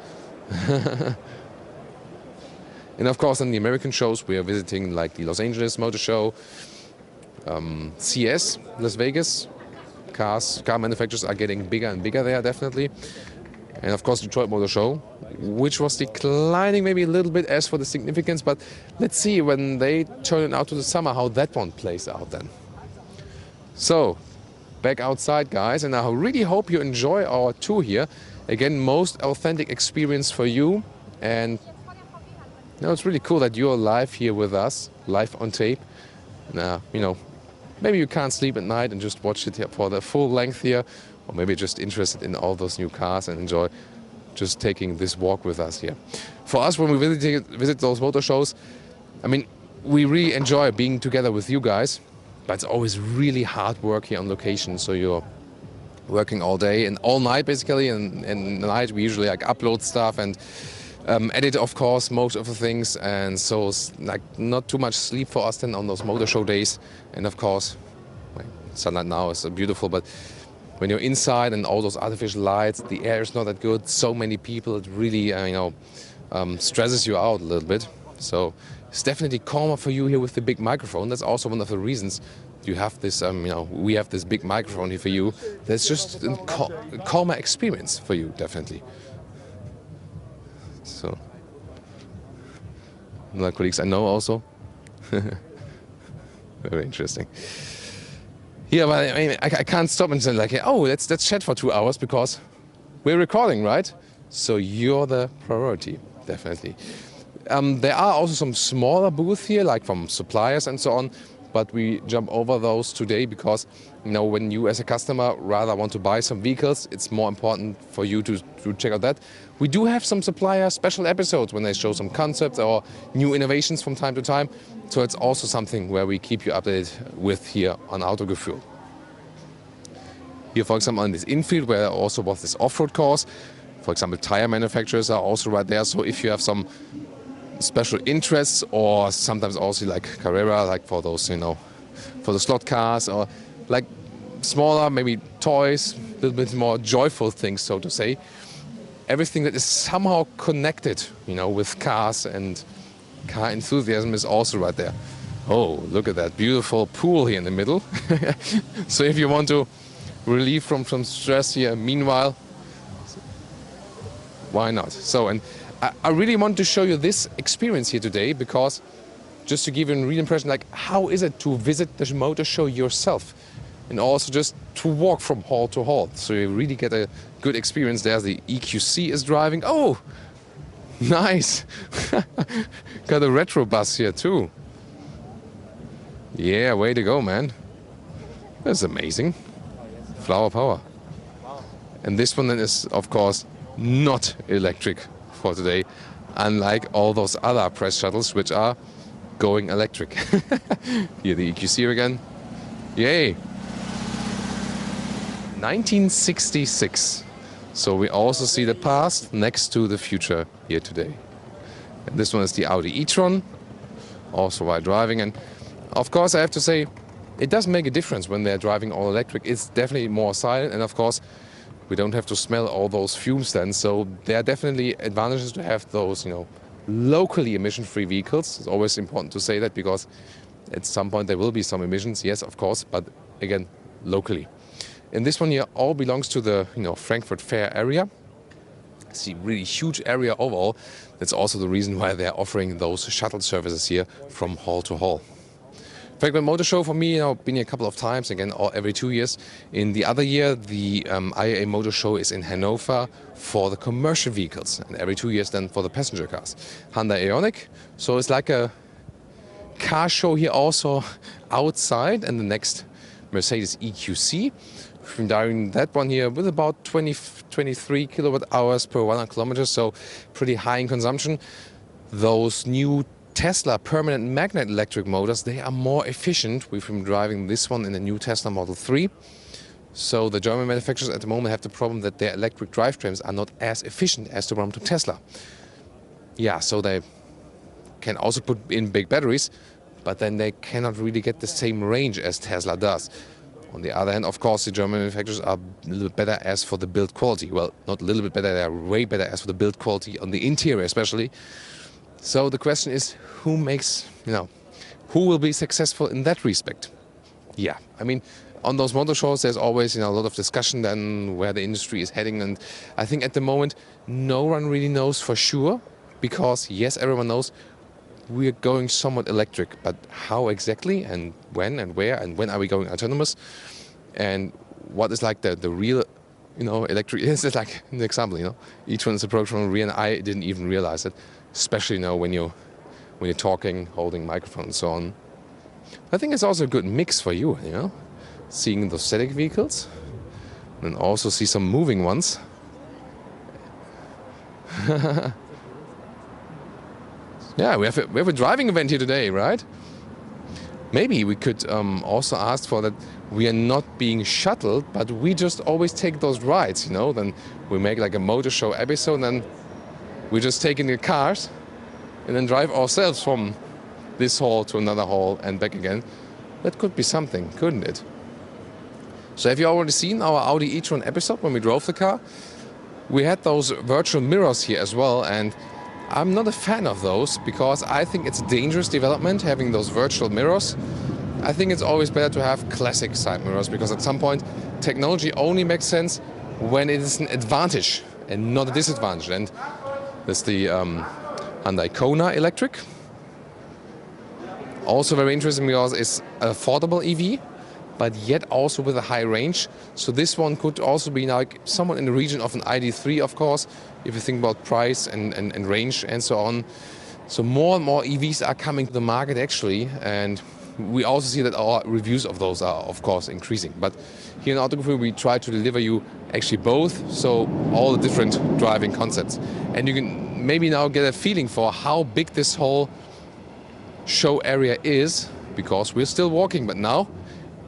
And of course, in the American shows, we are visiting like the Los Angeles Motor Show, CS, Las Vegas. Car manufacturers are getting bigger and bigger there, definitely. And of course, Detroit Motor Show, which was declining maybe a little bit as for the significance, but let's see when they turn it out to the summer how that one plays out then. So, back outside, guys, and I really hope you enjoy our tour here. Again, most authentic experience for you, and it's really cool that you're live here with us, live on tape. Now, maybe you can't sleep at night and just watch it here for the full length here, or maybe just interested in all those new cars and enjoy just taking this walk with us here. For us, when we visit those motor shows, we really enjoy being together with you guys, but it's always really hard work here on location. So you're working all day and all night, basically, and the night we usually upload stuff and edit, of course, most of the things, and so it's not too much sleep for us then on those motor show days. And of course, sunlight now is beautiful, but when you're inside and all those artificial lights, the air is not that good, so many people, it really stresses you out a little bit. So it's definitely calmer for you here with the big microphone. That's also one of the reasons you have this, we have this big microphone here for you. That's just a calmer experience for you, definitely. So, my colleagues I know also. Very interesting. Yeah, but I mean, I can't stop and say like, oh, let's chat for 2 hours because we're recording, right? So you're the priority, definitely. There are also some smaller booths here, like from suppliers and so on, but we jump over those today because, when you as a customer rather want to buy some vehicles, it's more important for you to check out that. We do have some supplier special episodes when they show some concepts or new innovations from time to time. So it's also something where we keep you updated with here on Autogefühl. Here, for example, on this infield where there also was this off-road course, for example, tire manufacturers are also right there. So if you have some special interests or sometimes also like Carrera, like for those, for the slot cars or like smaller, maybe toys, a little bit more joyful things, so to say. Everything that is somehow connected, with cars and car enthusiasm is also right there. Oh, look at that beautiful pool here in the middle. So if you want to relieve from some stress here, meanwhile, why not? So, and I really want to show you this experience here today because just to give you a real impression, like how is it to visit the motor show yourself? And also just to walk from hall to hall. So you really get a good experience. There's the EQC is driving. Oh, nice. Got a retro bus here too. Yeah, way to go, man. That's amazing. Flower power. And this one then is, of course, not electric for today, unlike all those other press shuttles which are going electric. Here the EQC again. Yay! 1966. So we also see the past next to the future here today. And this one is the Audi E-Tron, also while driving. And of course I have to say, it does make a difference when they're driving all electric. It's definitely more silent, and of course we don't have to smell all those fumes then. So there are definitely advantages to have those, locally emission-free vehicles. It's always important to say that because at some point there will be some emissions, yes, of course, but again, locally. And this one here all belongs to the, Frankfurt Fair area. It's a really huge area overall. That's also the reason why they're offering those shuttle services here from hall to hall. Frankfurt Motor Show for me, been here a couple of times, again, every 2 years. In the other year, the IAA Motor Show is in Hanover for the commercial vehicles, and every 2 years then for the passenger cars. Hyundai Ioniq, so it's like a car show here also outside, and the next Mercedes EQC. From driving that one here with about 23 kilowatt hours per 100 kilometers, so pretty high in consumption. Those new Tesla permanent magnet electric motors, they are more efficient. We've been driving this one in the new Tesla Model 3. So the German manufacturers at the moment have the problem that their electric drivetrains are not as efficient as the one from Tesla. Yeah, so they can also put in big batteries, but then they cannot really get the same range as Tesla does. On the other hand, of course, the German manufacturers are a little bit better as for the build quality. Well, not a little bit better, they are way better as for the build quality on the interior especially. So the question is, who makes, who will be successful in that respect? Yeah, I mean, on those motor shows, there's always, a lot of discussion then where the industry is heading. And I think at the moment, no one really knows for sure because, yes, everyone knows we're going somewhat electric, but how exactly and when and where and when are we going autonomous? And what is like the real, electric, this is like an example, E-Tron is approached from the rear and I didn't even realize it, especially, when you're talking, holding microphone and so on. I think it's also a good mix for you, seeing those static vehicles and also see some moving ones. Yeah, we have a driving event here today, right? Maybe we could also ask for that we are not being shuttled, but we just always take those rides, Then we make like a motor show episode, and then we just take in the cars and then drive ourselves from this hall to another hall and back again. That could be something, couldn't it? So have you already seen our Audi E-Tron episode when we drove the car? We had those virtual mirrors here as well, and I'm not a fan of those because I think it's a dangerous development having those virtual mirrors. I think it's always better to have classic side mirrors, because at some point technology only makes sense when it is an advantage and not a disadvantage. And that's the Hyundai Kona electric. Also very interesting because it's an affordable EV, but yet also with a high range. So this one could also be like somewhat in the region of an ID.3, of course, if you think about price and range and so on. So more and more EVs are coming to the market actually, and we also see that our reviews of those are of course increasing. But here in Autogefühl we try to deliver you actually both, so all the different driving concepts. And you can maybe now get a feeling for how big this whole show area is, because we're still walking, but now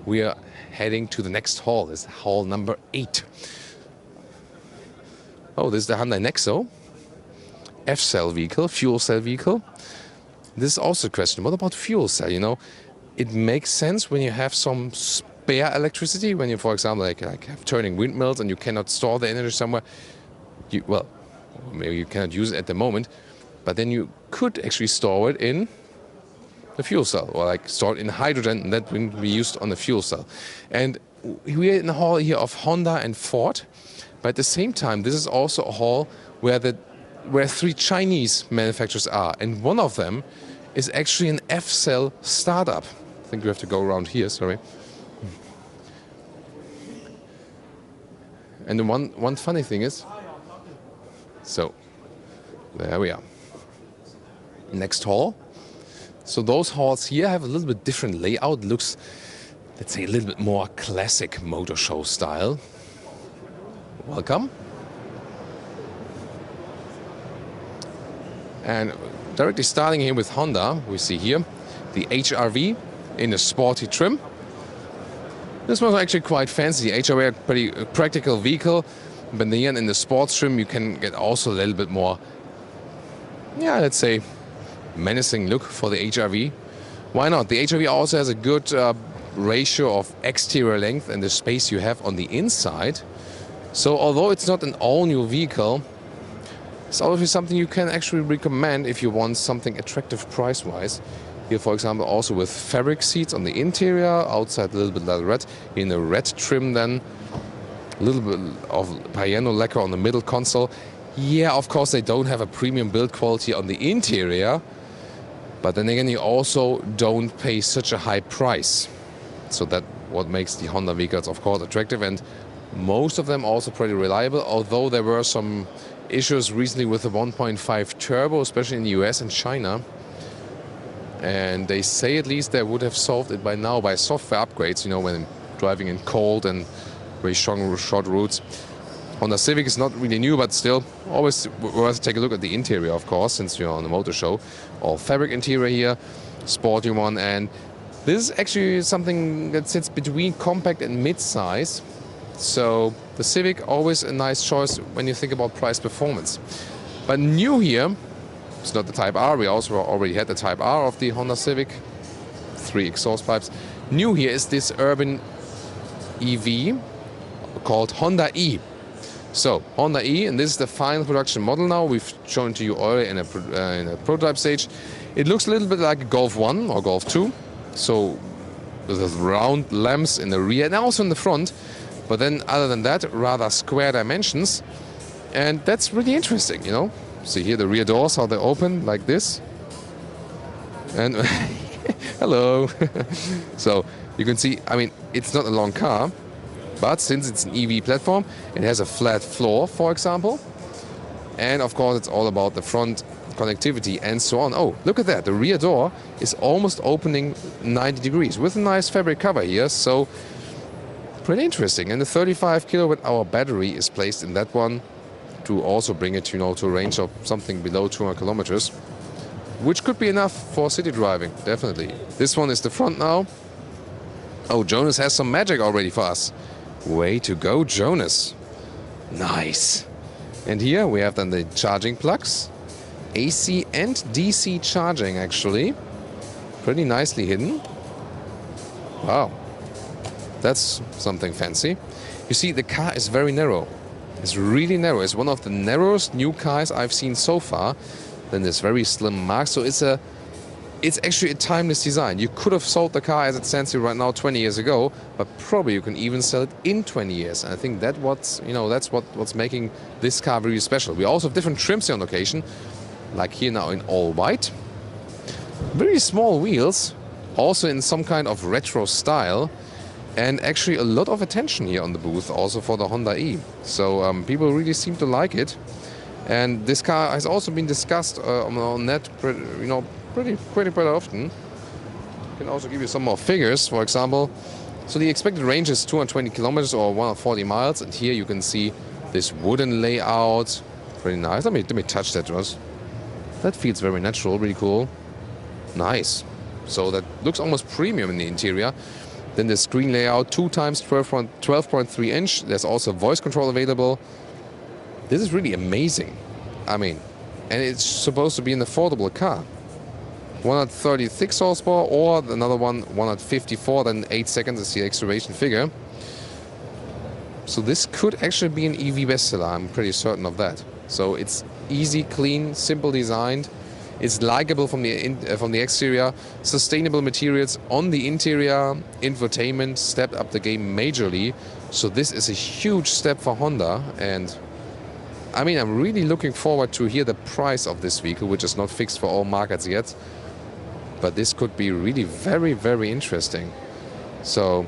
we are heading to the next hall. This is hall number 8. Oh, this is the Hyundai Nexo. F-cell vehicle, fuel cell vehicle. This is also a question. What about fuel cell? You know, it makes sense when you have some spare electricity, when you, for example, like have turning windmills and you cannot store the energy somewhere. Well, maybe you cannot use it at the moment, but then you could actually store it in the fuel cell, or like store it in hydrogen, and that will be used on the fuel cell. And we're in the hall here of Honda and Ford, but at the same time, this is also a hall where 3 Chinese manufacturers are, and one of them is actually an F-cell startup. I think we have to go around here, sorry. And the one funny thing is, so there we are. Next hall. So those halls here have a little bit different layout. Looks, let's say, a little bit more classic motor show style. Welcome. And directly starting here with Honda, we see here the HR-V in a sporty trim. This one's actually quite fancy. The HR-V, a pretty practical vehicle, but then in the sports trim you can get also a little bit more, yeah, let's say, menacing look for the HR-V. Why not? The HR-V also has a good ratio of exterior length and the space you have on the inside. So although it's not an all-new vehicle, it's obviously something you can actually recommend if you want something attractive price-wise. Here, for example, also with fabric seats on the interior, outside a little bit leatherette, in a red trim then, a little bit of piano lacquer on the middle console. Yeah, of course they don't have a premium build quality on the interior, but then again you also don't pay such a high price. So that's what makes the Honda vehicles of course attractive, and most of them also pretty reliable, although there were some issues recently with the 1.5 turbo, especially in the US and China. And they say at least they would have solved it by now by software upgrades, you know, when driving in cold and very strong short routes. Honda Civic is not really new, but still always worth to take a look at the interior, of course, since you're on the motor show. All fabric interior here, sporty one, and this is actually something that sits between compact and mid-size. So the Civic, always a nice choice when you think about price performance. But new here, it's not the Type R, we also already had the Type R of the Honda Civic, 3 exhaust pipes. New here is this urban EV called Honda E. So Honda E, and this is the final production model now. We've shown it to you earlier in a prototype stage. It looks a little bit like a Golf 1 or Golf 2. So with round lamps in the rear and also in the front. But then other than that, rather square dimensions. And that's really interesting, you know. See here the rear doors, how they open like this. And hello. So you can see, I mean, it's not a long car, but since it's an EV platform, it has a flat floor, for example. And of course, it's all about the front connectivity and so on. Oh, look at that. The rear door is almost opening 90 degrees with a nice fabric cover here. So pretty interesting. And the 35 kilowatt hour battery is placed in that one to also bring it, you know, to a range of something below 200 kilometers, which could be enough for city driving, definitely. This one is the front now. Oh, Jonas has some magic already for us. Way to go, Jonas. Nice. And here we have then the charging plugs. AC and DC charging, actually. Pretty nicely hidden. Wow. That's something fancy. You see, the car is very narrow. It's really narrow. It's one of the narrowest new cars I've seen so far. Then this very slim mark. So it's it's actually a timeless design. You could have sold the car as it stands here right now 20 years ago, but probably you can even sell it in 20 years. And I think that's what's making this car really special. We also have different trims here on location, like here now in all white. Very small wheels, also in some kind of retro style, and actually a lot of attention here on the booth also for the Hyundai E. So people really seem to like it. And this car has also been discussed on net, pretty often. I can also give you some more figures, for example. So the expected range is 220 kilometers or 140 miles, and here you can see this wooden layout. Pretty nice. Let me touch that, Ross. That feels very natural, really cool. Nice. So that looks almost premium in the interior. Then the screen layout, 2 times 12.3 inch. There's also voice control available. This is really amazing. I mean, and it's supposed to be an affordable car. 136 horsepower, or another one 154, then 8 seconds is the acceleration figure. So this could actually be an EV bestseller, I'm pretty certain of that. So it's easy, clean, simple designed. It's likable from the exterior, sustainable materials on the interior, infotainment stepped up the game majorly. So this is a huge step for Honda, and I mean, I'm really looking forward to hear the price of this vehicle, which is not fixed for all markets yet. But this could be really very, very interesting. So,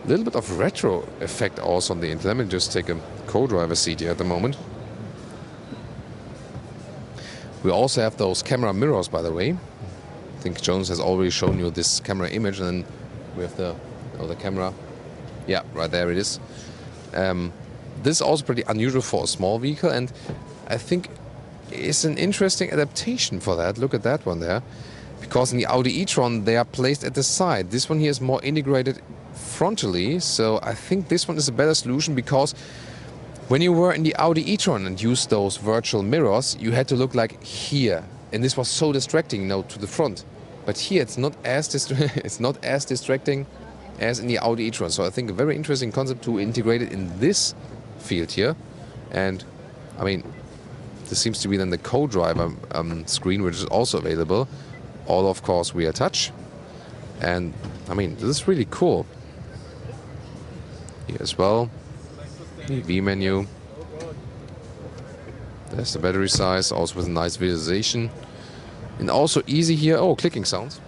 a little bit of retro effect also on the inside. Let me just take a co-driver seat here at the moment. We also have those camera mirrors, by the way. I think Jonas has already shown you this camera image, and then we have the camera. Yeah, right there it is. This is also pretty unusual for a small vehicle, and I think it's an interesting adaptation for that. Look at that one there. Because in the Audi E-Tron, they are placed at the side. This one here is more integrated frontally, so I think this one is a better solution, because when you were in the Audi E-Tron and used those virtual mirrors, you had to look like here, and this was so distracting, to the front. But here it's not as distracting as in the Audi E-Tron. So I think a very interesting concept to integrate it in this field here. And I mean, this seems to be then the co-driver screen, which is also available. All, of course, via touch. And I mean, this is really cool. Here as well, EV menu. There's the battery size, also with a nice visualization. And also easy here, clicking sounds.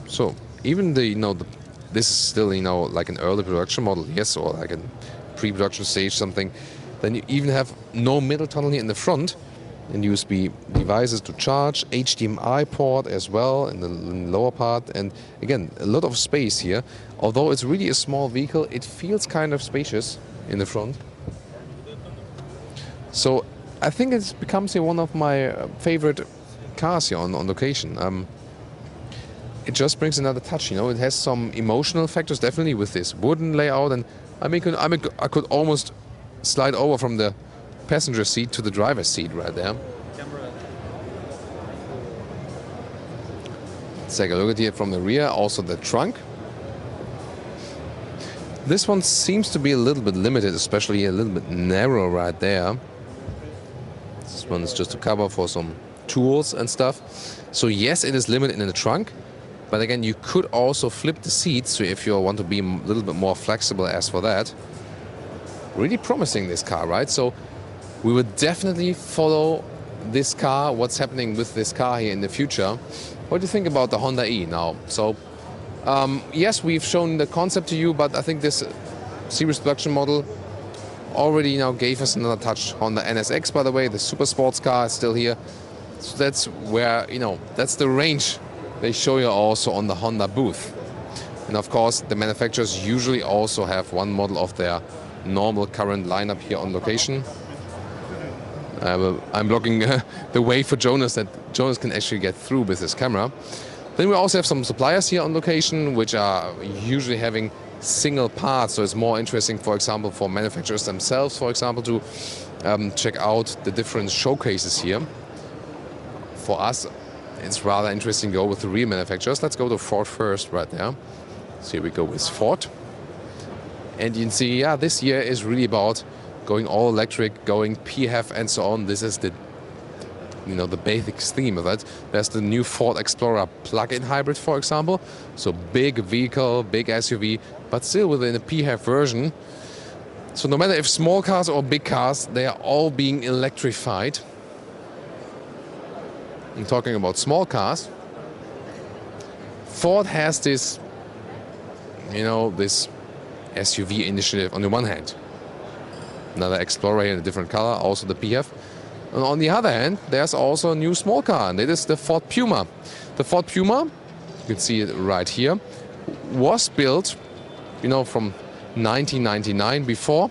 So even this is still, like an early production model, yes, or like a pre-production stage something. Then you even have no middle tunnel here in the front, and USB devices to charge, HDMI port as well in the lower part, and again, a lot of space here. Although it's really a small vehicle, it feels kind of spacious in the front. So I think it becomes here one of my favorite cars here on location. It just brings another touch, It has some emotional factors, definitely, with this wooden layout, and I could almost slide over from the passenger seat to the driver's seat right there. Let's take a look at it from the rear, also the trunk. This one seems to be a little bit limited, especially a little bit narrow right there. This one is just a cover for some tools and stuff. So yes, it is limited in the trunk, but again, you could also flip the seats, so if you want to be a little bit more flexible as for that. Really promising, this car, right? So we would definitely follow this car, what's happening with this car here in the future. What do you think about the Hyundai E now? So yes, we've shown the concept to you, but I think this series production model already gave us another touch. Honda NSX, by the way, the super sports car is still here. So that's where, that's the range they show you also on the Honda booth. And of course, the manufacturers usually also have one model of their normal current lineup here on location. I'm blocking the way for Jonas, that Jonas can actually get through with his camera. Then we also have some suppliers here on location, which are usually having single parts, so it's more interesting, for example, for manufacturers themselves, for example, to check out the different showcases here. For us, it's rather interesting to go with the real manufacturers. Let's go to Ford first, right there. So here we go with Ford. And you can see, this year is really about going all electric, going PHEV and so on. This is the the basic theme of it. There's the new Ford Explorer plug-in hybrid, for example. So big vehicle, big SUV, but still within a PHEV version. So no matter if small cars or big cars, they are all being electrified. I'm talking about small cars. Ford has this, this SUV initiative on the one hand. Another Explorer here in a different color, also the PHEV. And on the other hand, there's also a new small car, and it is the Ford Puma. The Ford Puma, you can see it right here, was built, from 1999 before,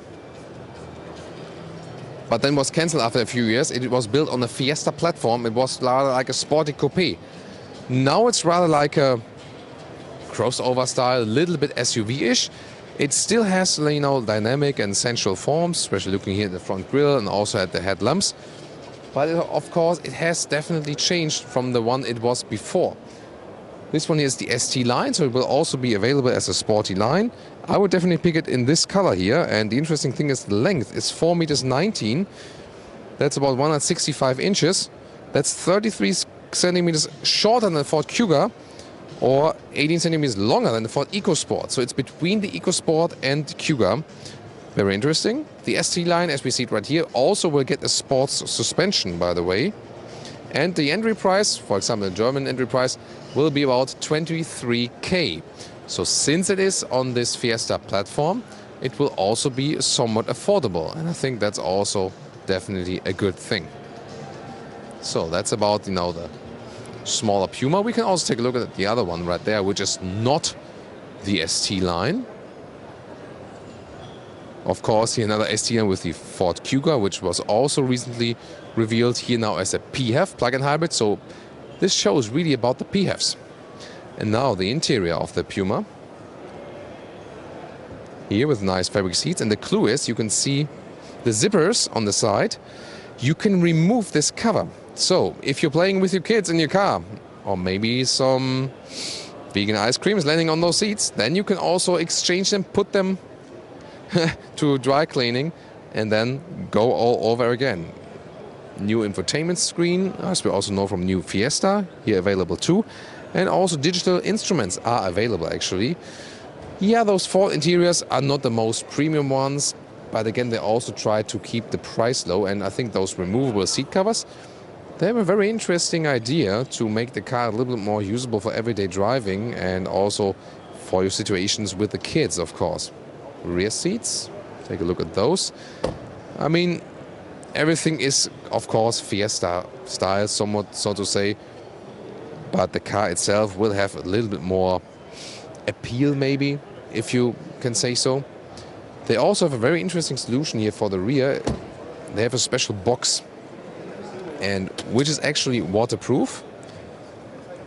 but then was cancelled after a few years. It was built on a Fiesta platform. It was rather like a sporty coupe. Now it's rather like a crossover style, a little bit SUV-ish. It still has, dynamic and sensual forms, especially looking here at the front grille and also at the headlamps. But of course, it has definitely changed from the one it was before. This one here is the ST line, so it will also be available as a sporty line. I would definitely pick it in this color here. And the interesting thing is the length is 4.19 meters. That's about 165 inches. That's 33 centimeters shorter than the Ford Kuga, or 18 centimeters longer than the Ford EcoSport. So it's between the EcoSport and the Kuga. Very interesting. The ST line, as we see it right here, also will get a sports suspension, by the way. And the entry price, for example, the German entry price, will be about 23K. So since it is on this Fiesta platform, it will also be somewhat affordable. And I think that's also definitely a good thing. So that's about, the smaller Puma. We can also take a look at the other one right there, which is not the ST line. Of course, here another ST line with the Ford Kuga, which was also recently revealed here now as a PHEV plug-in hybrid. So this show is really about the PHEVs. And now the interior of the Puma. Here with nice fabric seats. And the clue is you can see the zippers on the side. You can remove this cover. So if you're playing with your kids in your car, or maybe some vegan ice cream is landing on those seats, then you can also exchange them, put them to dry cleaning, and then go all over again. New infotainment screen, as we also know from new Fiesta, here available too. And also digital instruments are available actually. Yeah, those Ford interiors are not the most premium ones, but again, they also try to keep the price low. And I think those removable seat covers, they have a very interesting idea to make the car a little bit more usable for everyday driving and also for your situations with the kids, of course. Rear seats, take a look at those. I mean, everything is, of course, Fiesta style, somewhat, so to say. But the car itself will have a little bit more appeal, maybe, if you can say so. They also have a very interesting solution here for the rear. They have a special box, and which is actually waterproof,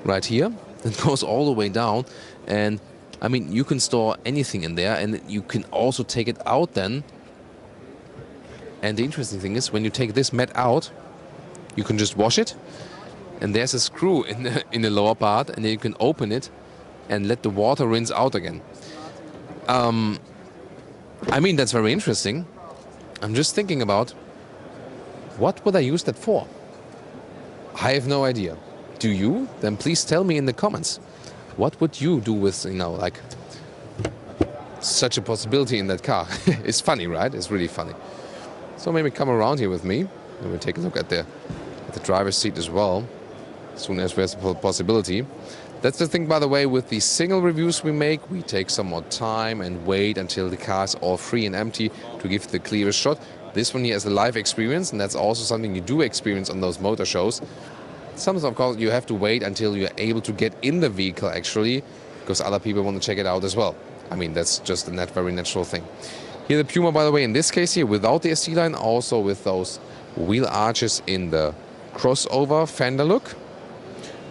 right here. It goes all the way down, and I mean, you can store anything in there, and you can also take it out then. And the interesting thing is, when you take this mat out, you can just wash it, and there's a screw in the lower part, and then you can open it and let the water rinse out again. I mean, that's very interesting. I'm just thinking about, what would I use that for? I have no idea. Do you? Then please tell me in the comments. What would you do with, like, such a possibility in that car? It's funny, right? It's really funny. So maybe come around here with me, and we'll take a look at the driver's seat as well, as soon as there's a possibility. That's the thing, by the way, with the single reviews we make, we take some more time and wait until the car is all free and empty to give the clearest shot. This one here is a live experience, and that's also something you do experience on those motor shows. Sometimes, of course, you have to wait until you're able to get in the vehicle, actually, because other people want to check it out as well. I mean, that's just a very natural thing. Here the Puma, by the way, in this case here, without the ST line, also with those wheel arches in the crossover fender look.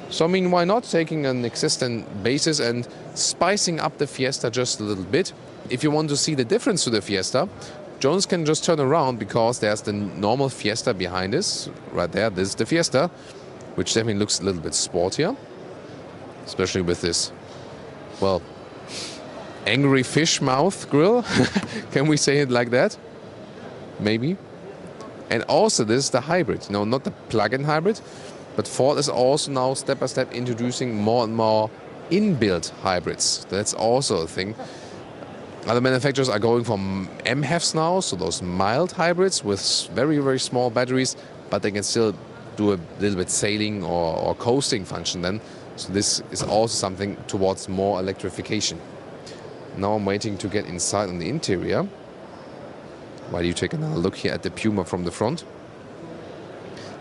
So, I mean, why not taking an existing basis and spicing up the Fiesta just a little bit? If you want to see the difference to the Fiesta, Jonas can just turn around, because there's the normal Fiesta behind us. Right there, this is the Fiesta, which definitely looks a little bit sportier, especially with this, well, angry fish mouth grille. Can we say it like that? maybe. And also this is the hybrid, not the plug-in hybrid, but Ford is also now step by step introducing more and more inbuilt hybrids. That's also a thing. Other manufacturers are going for MHEVs now, so those mild hybrids with very, very small batteries, but they can still do a little bit sailing or coasting function then. So this is also something towards more electrification. Now I'm waiting to get inside on the interior, while you take another look here at the Puma from the front.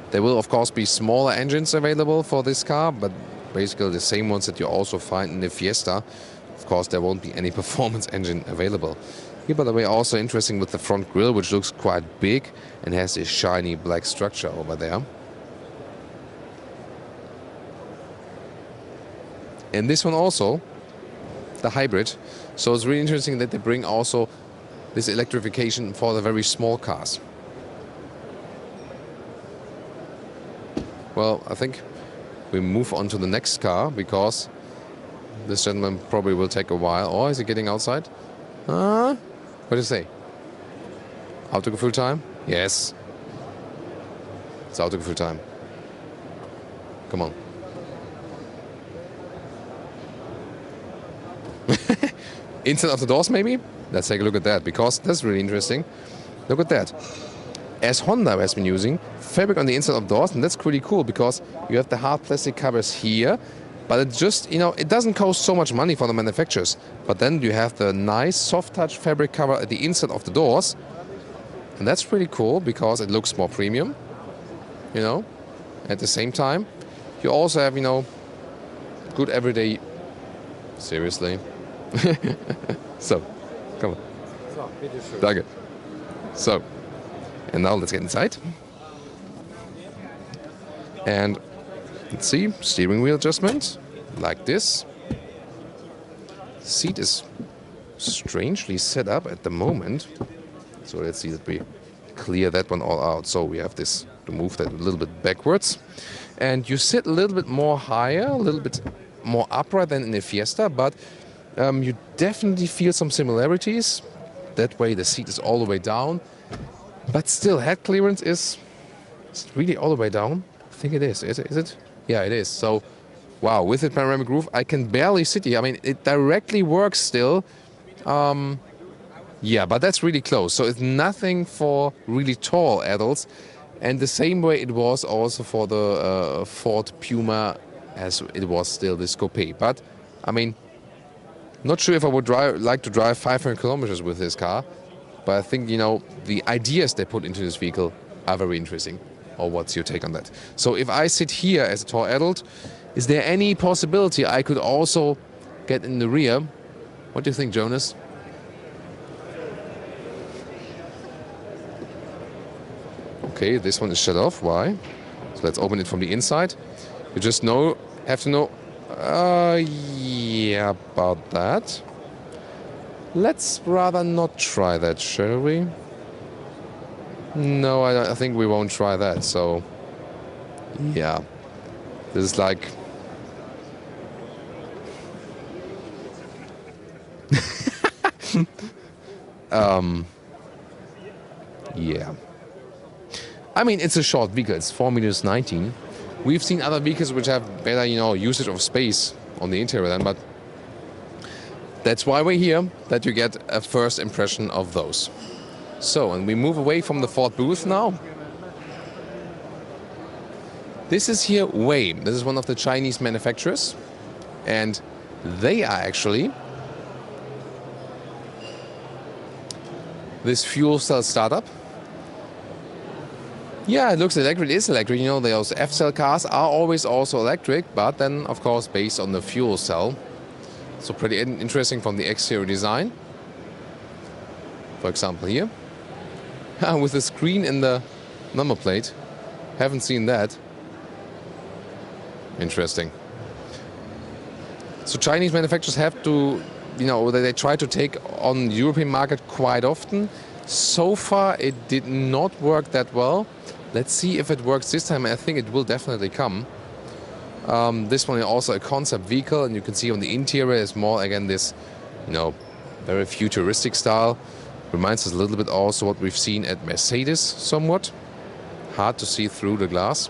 There will of course be smaller engines available for this car, but basically the same ones that you also find in the Fiesta. Of course there won't be any performance engine available. Here, by the way, also interesting with the front grille, which looks quite big and has this shiny black structure over there. And this one also, the hybrid. So it's really interesting that they bring also this electrification for the very small cars. Well, I think we move on to the next car because this gentleman probably will take a while. Or is he getting outside? What do you say? Autogefühl time? Yes. It's Autogefühl time. Come on. Inside of the doors maybe? Let's take a look at that, because that's really interesting. Look at that. As Honda has been using, fabric on the inside of doors, and that's pretty cool because you have the hard plastic covers here, but it just, it doesn't cost so much money for the manufacturers. But then you have the nice soft touch fabric cover at the inside of the doors, and that's pretty cool because it looks more premium, At the same time, you also have, good everyday, seriously. So, come on. Danke. So, and now let's get inside. And let's see, steering wheel adjustment, like this. Seat is strangely set up at the moment. So let's see that we clear that one all out. So we have this, to move that a little bit backwards. And you sit a little bit more higher, a little bit more upright than in the Fiesta, but you definitely feel some similarities. That way the seat is all the way down, but still head clearance is really all the way down. I think it is. Is it? Yeah, it is. So, wow, with the panoramic roof, I can barely sit here. I mean, it directly works still. Yeah, but that's really close. So it's nothing for really tall adults. And the same way it was also for the Ford Puma, as it was still this coupe. But, I mean, not sure if I would like to drive 500 kilometers with this car, but I think, the ideas they put into this vehicle are very interesting. Or what's your take on that? So if I sit here as a tall adult, is there any possibility I could also get in the rear? What do you think, Jonas? Okay, this one is shut off. Why? So let's open it from the inside. You just have to know. Yeah, about that. Let's rather not try that, shall we? No, I think we won't try that. So, yeah, this is like. Yeah. I mean, it's a short vehicle. It's 4 meters 19. We've seen other vehicles which have better, usage of space on the interior then, but that's why we're here, that you get a first impression of those. So, and we move away from the Ford booth now. This is here Wei. This is one of the Chinese manufacturers, and they are actually this fuel cell startup. Yeah, it looks electric. It is electric. Those F-cell cars are always also electric, but then, of course, based on the fuel cell. So pretty interesting from the exterior design. For example, here. With the screen in the number plate. Haven't seen that. Interesting. So Chinese manufacturers have to, they try to take on the European market quite often. So far, it did not work that well. Let's see if it works this time. I think it will definitely come. This one is also a concept vehicle, and you can see on the interior is more, again, this, very futuristic style. Reminds us a little bit also what we've seen at Mercedes somewhat. Hard to see through the glass.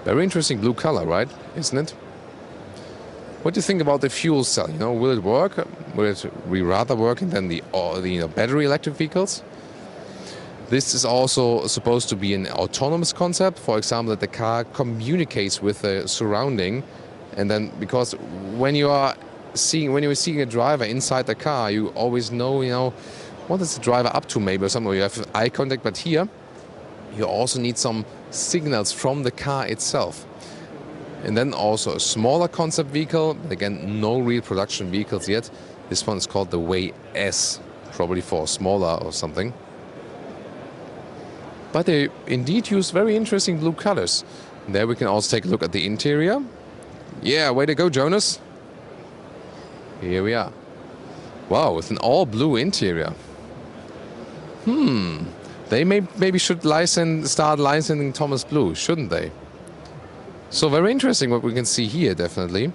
Very interesting blue color, right? Isn't it? What do you think about the fuel cell? You know, will it work? Will it be rather working than the battery electric vehicles? This is also supposed to be an autonomous concept. For example, that the car communicates with the surrounding, and then because when you're seeing a driver inside the car, you always know, you know, what is the driver up to, maybe, or something. You have eye contact, but here you also need some signals from the car itself. And then also a smaller concept vehicle, but again, no real production vehicles yet. This one is called the Way S, probably for smaller or something. But they indeed use very interesting blue colors. And there we can also take a look at the interior. Yeah, way to go, Jonas. Here we are. Wow, with an all blue interior. They maybe should start licensing Thomas Blue, shouldn't they? So very interesting what we can see here, definitely.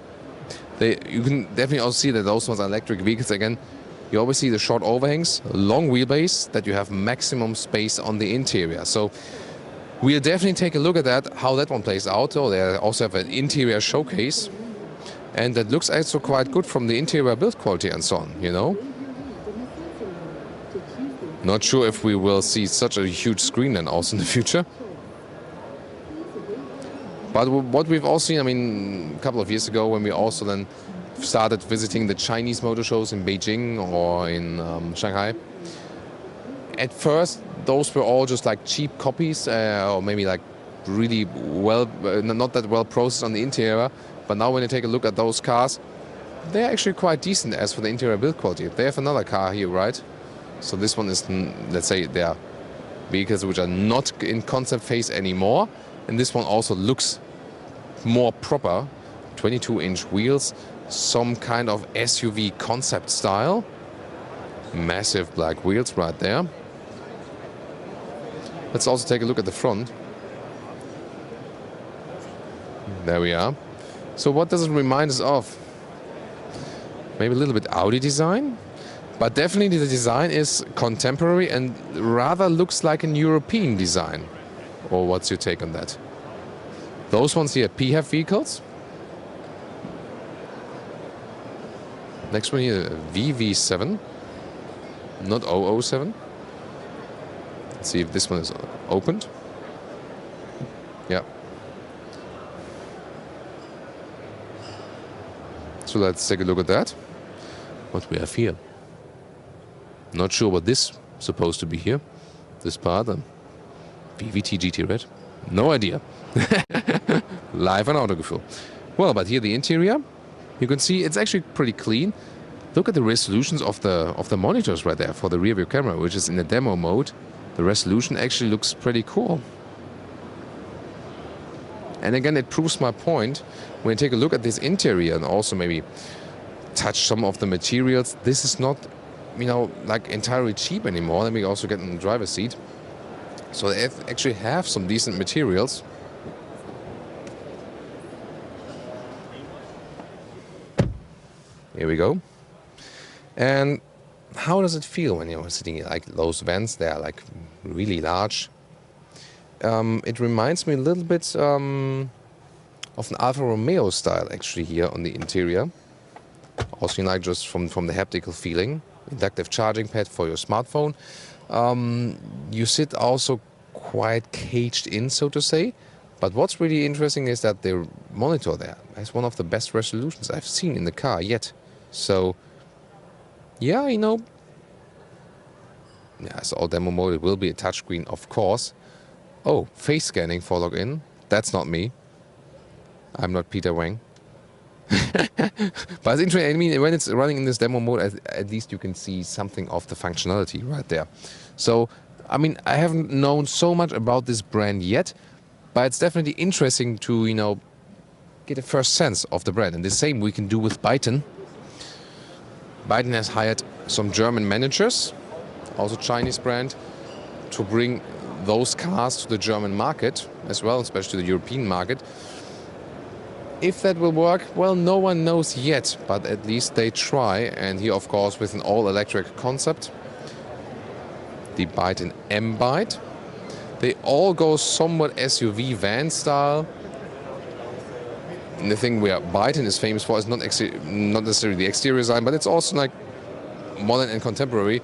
You can definitely also see that those ones are electric vehicles. Again, you always see the short overhangs, long wheelbase, that you have maximum space on the interior. So we'll definitely take a look at that, how that one plays out. Oh, they also have an interior showcase. And that looks also quite good from the interior build quality and so on, you know. Not sure if we will see such a huge screen then also in the future. But what we've all seen, I mean, a couple of years ago when we also then started visiting the Chinese motor shows in Beijing or in Shanghai. At first, those were all just like cheap copies or maybe like really not that well processed on the interior. But now when you take a look at those cars, they're actually quite decent as for the interior build quality. They have another car here, right? So this one is, let's say, they're vehicles which are not in concept phase anymore. And this one also looks more proper. 22-inch wheels, some kind of SUV concept style. Massive black wheels right there. Let's also take a look at the front. There we are. So what does it remind us of? Maybe a little bit Audi design, but definitely the design is contemporary and rather looks like an European design. Or what's your take on that? Those ones here, PHEV vehicles. Next one here, VV7, not 007. Let's see if this one is opened. Yeah. So let's take a look at that. What we have here. Not sure what this is supposed to be here. This part, VVT GT Red. No idea. Live on Autogefühl. Well, but here the interior, you can see it's actually pretty clean. Look at the resolutions of the monitors right there for the rear view camera, which is in the demo mode. The resolution actually looks pretty cool. And again, it proves my point. When you take a look at this interior and also maybe touch some of the materials, this is not, you know, like entirely cheap anymore. Let me also get in the driver's seat. So they actually have some decent materials. Here we go. And how does it feel when you're sitting here? Like those vents, they are like really large. It reminds me a little bit of an Alfa Romeo style actually here on the interior. Also, like just from the haptical feeling. Inductive charging pad for your smartphone. You sit also quite caged in, so to say. But what's really interesting is that the monitor there has one of the best resolutions I've seen in the car yet. So, yeah, you know. Yeah, so all demo mode, it will be a touchscreen, of course. Oh, face scanning for login. That's not me. I'm not Peter Wang. But it's interesting. I mean, when it's running in this demo mode, at least you can see something of the functionality right there. So, I mean, I haven't known so much about this brand yet, but it's definitely interesting to, you know, get a first sense of the brand. And the same we can do with Byton. Byton has hired some German managers, also Chinese brand, to bring those cars to the German market as well, especially the European market. If that will work, well, no one knows yet, but at least they try. And here, of course, with an all-electric concept, the Byte and M-Byte. They all go somewhat SUV van style. And the thing where Byton is famous for is not necessarily the exterior design, but it's also like modern and contemporary.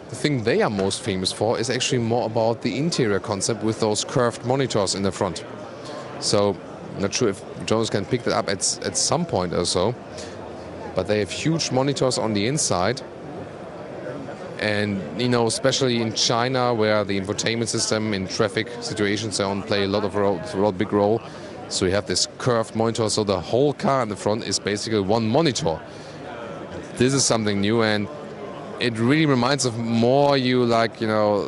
The thing they are most famous for is actually more about the interior concept with those curved monitors in the front. So, not sure if Jonas can pick that up at some point or so, but they have huge monitors on the inside. And, you know, especially in China, where the infotainment system in traffic situations play a lot of big role. So you have this curved monitor, so the whole car in the front is basically one monitor. This is something new, and it really reminds of more you like, you know,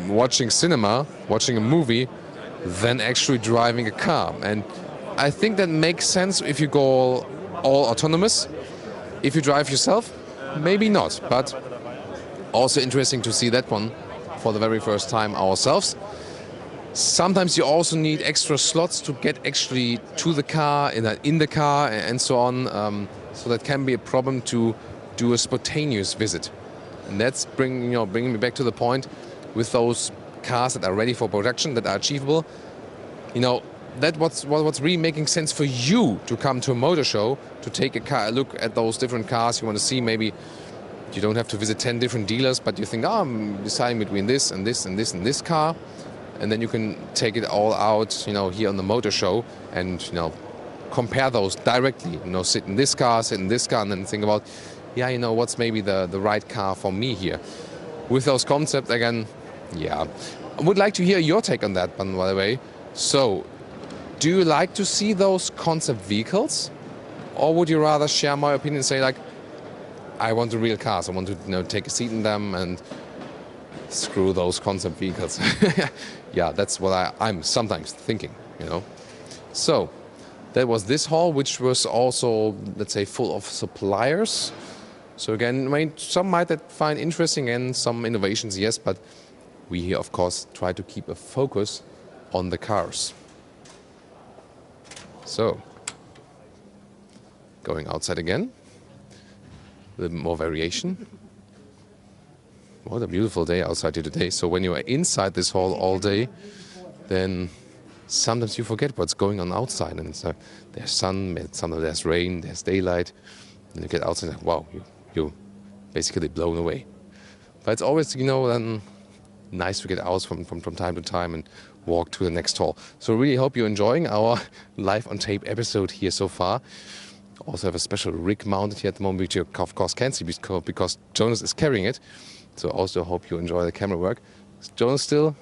watching cinema, watching a movie, than actually driving a car. And I think that makes sense if you go all autonomous. If you drive yourself, maybe not, but also interesting to see that one for the very first time ourselves. Sometimes you also need extra slots to get actually to the car, in the car, and so on. So that can be a problem to do a spontaneous visit. And that's bringing me back to the point with those cars that are ready for production, that are achievable. You know, that's what's really making sense for you to come to a motor show, to take a look at those different cars you want to see. Maybe you don't have to visit 10 different dealers, but you think, I'm deciding between this and this and this and this car. And then you can take it all out, you know, here on the motor show and, you know, compare those directly. You know, sit in this car, and then think about, yeah, you know, what's maybe the right car for me here. With those concepts, again, yeah. I would like to hear your take on that one, by the way. So, do you like to see those concept vehicles? Or would you rather share my opinion and say, like, I want the real cars. I want to, you know, take a seat in them and screw those concept vehicles. Yeah, that's what I'm sometimes thinking, you know. So, that was this hall, which was also, let's say, full of suppliers. So again, I mean, some might find interesting and some innovations, yes, but we here, of course, try to keep a focus on the cars. So, going outside again, a little more variation. What a beautiful day outside here today. So when you are inside this hall all day, then sometimes you forget what's going on outside. And so there's sun, sometimes there's rain, there's daylight. And you get outside and wow, you're basically blown away. But it's always, you know, nice to get out from time to time and walk to the next hall. So really hope you're enjoying our live on tape episode here so far. Also have a special rig mounted here at the moment, which you of course can't see because Jonas is carrying it. So also hope you enjoy the camera work. Is Jonas still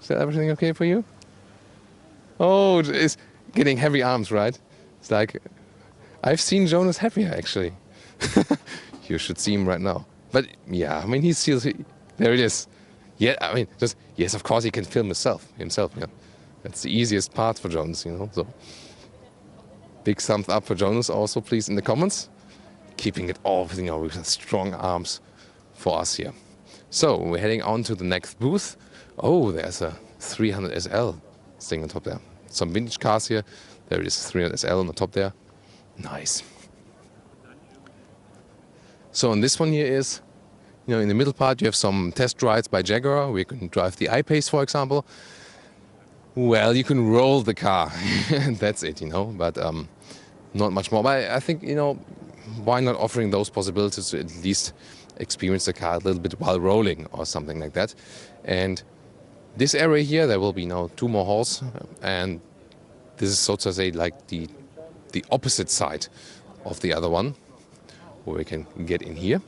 everything okay for you? Oh, it's getting heavy arms, right? It's like, I've seen Jonas happier actually. You should see him right now. But yeah, I mean, there it is. Yeah, I mean, yes, of course he can film himself, yeah. That's the easiest part for Jonas, you know, so. Big thumbs up for Jonas also, please, in the comments. Keeping it all, you know, with strong arms for us here. So, we're heading on to the next booth. Oh, there's a 300 SL thing on top there. Some vintage cars here. There it is, 300 SL on the top there. Nice. So, on this one here is, you know, in the middle part you have some test rides by Jagger. We can drive the I-Pace, for example. Well, you can roll the car. That's it, you know, but not much more. But I think, you know, why not offering those possibilities to at least experience the car a little bit while rolling or something like that. And this area here, there will be now 2 more halls, and this is, so to say, like the opposite side of the other one, where we can get in here.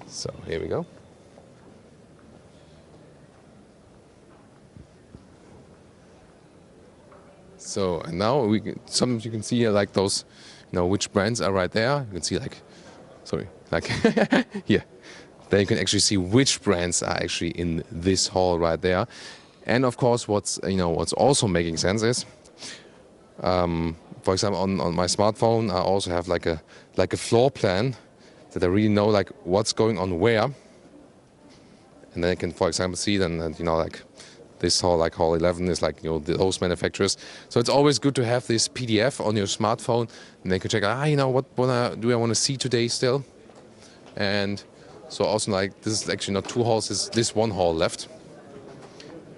So here we go. So and now sometimes you can see here like those, you know, which brands are right there. You can see here. Then you can actually see which brands are actually in this hall right there. And of course, what's also making sense is, for example, on my smartphone, I also have like a floor plan that I really know like what's going on where. And then I can, for example, see then, you know, like this hall, like hall 11 is like, you know, those manufacturers. So it's always good to have this PDF on your smartphone, and then you can check out, you know, what do I want to see today still? And so also like, this is actually not 2 halls, it's this 1 hall left.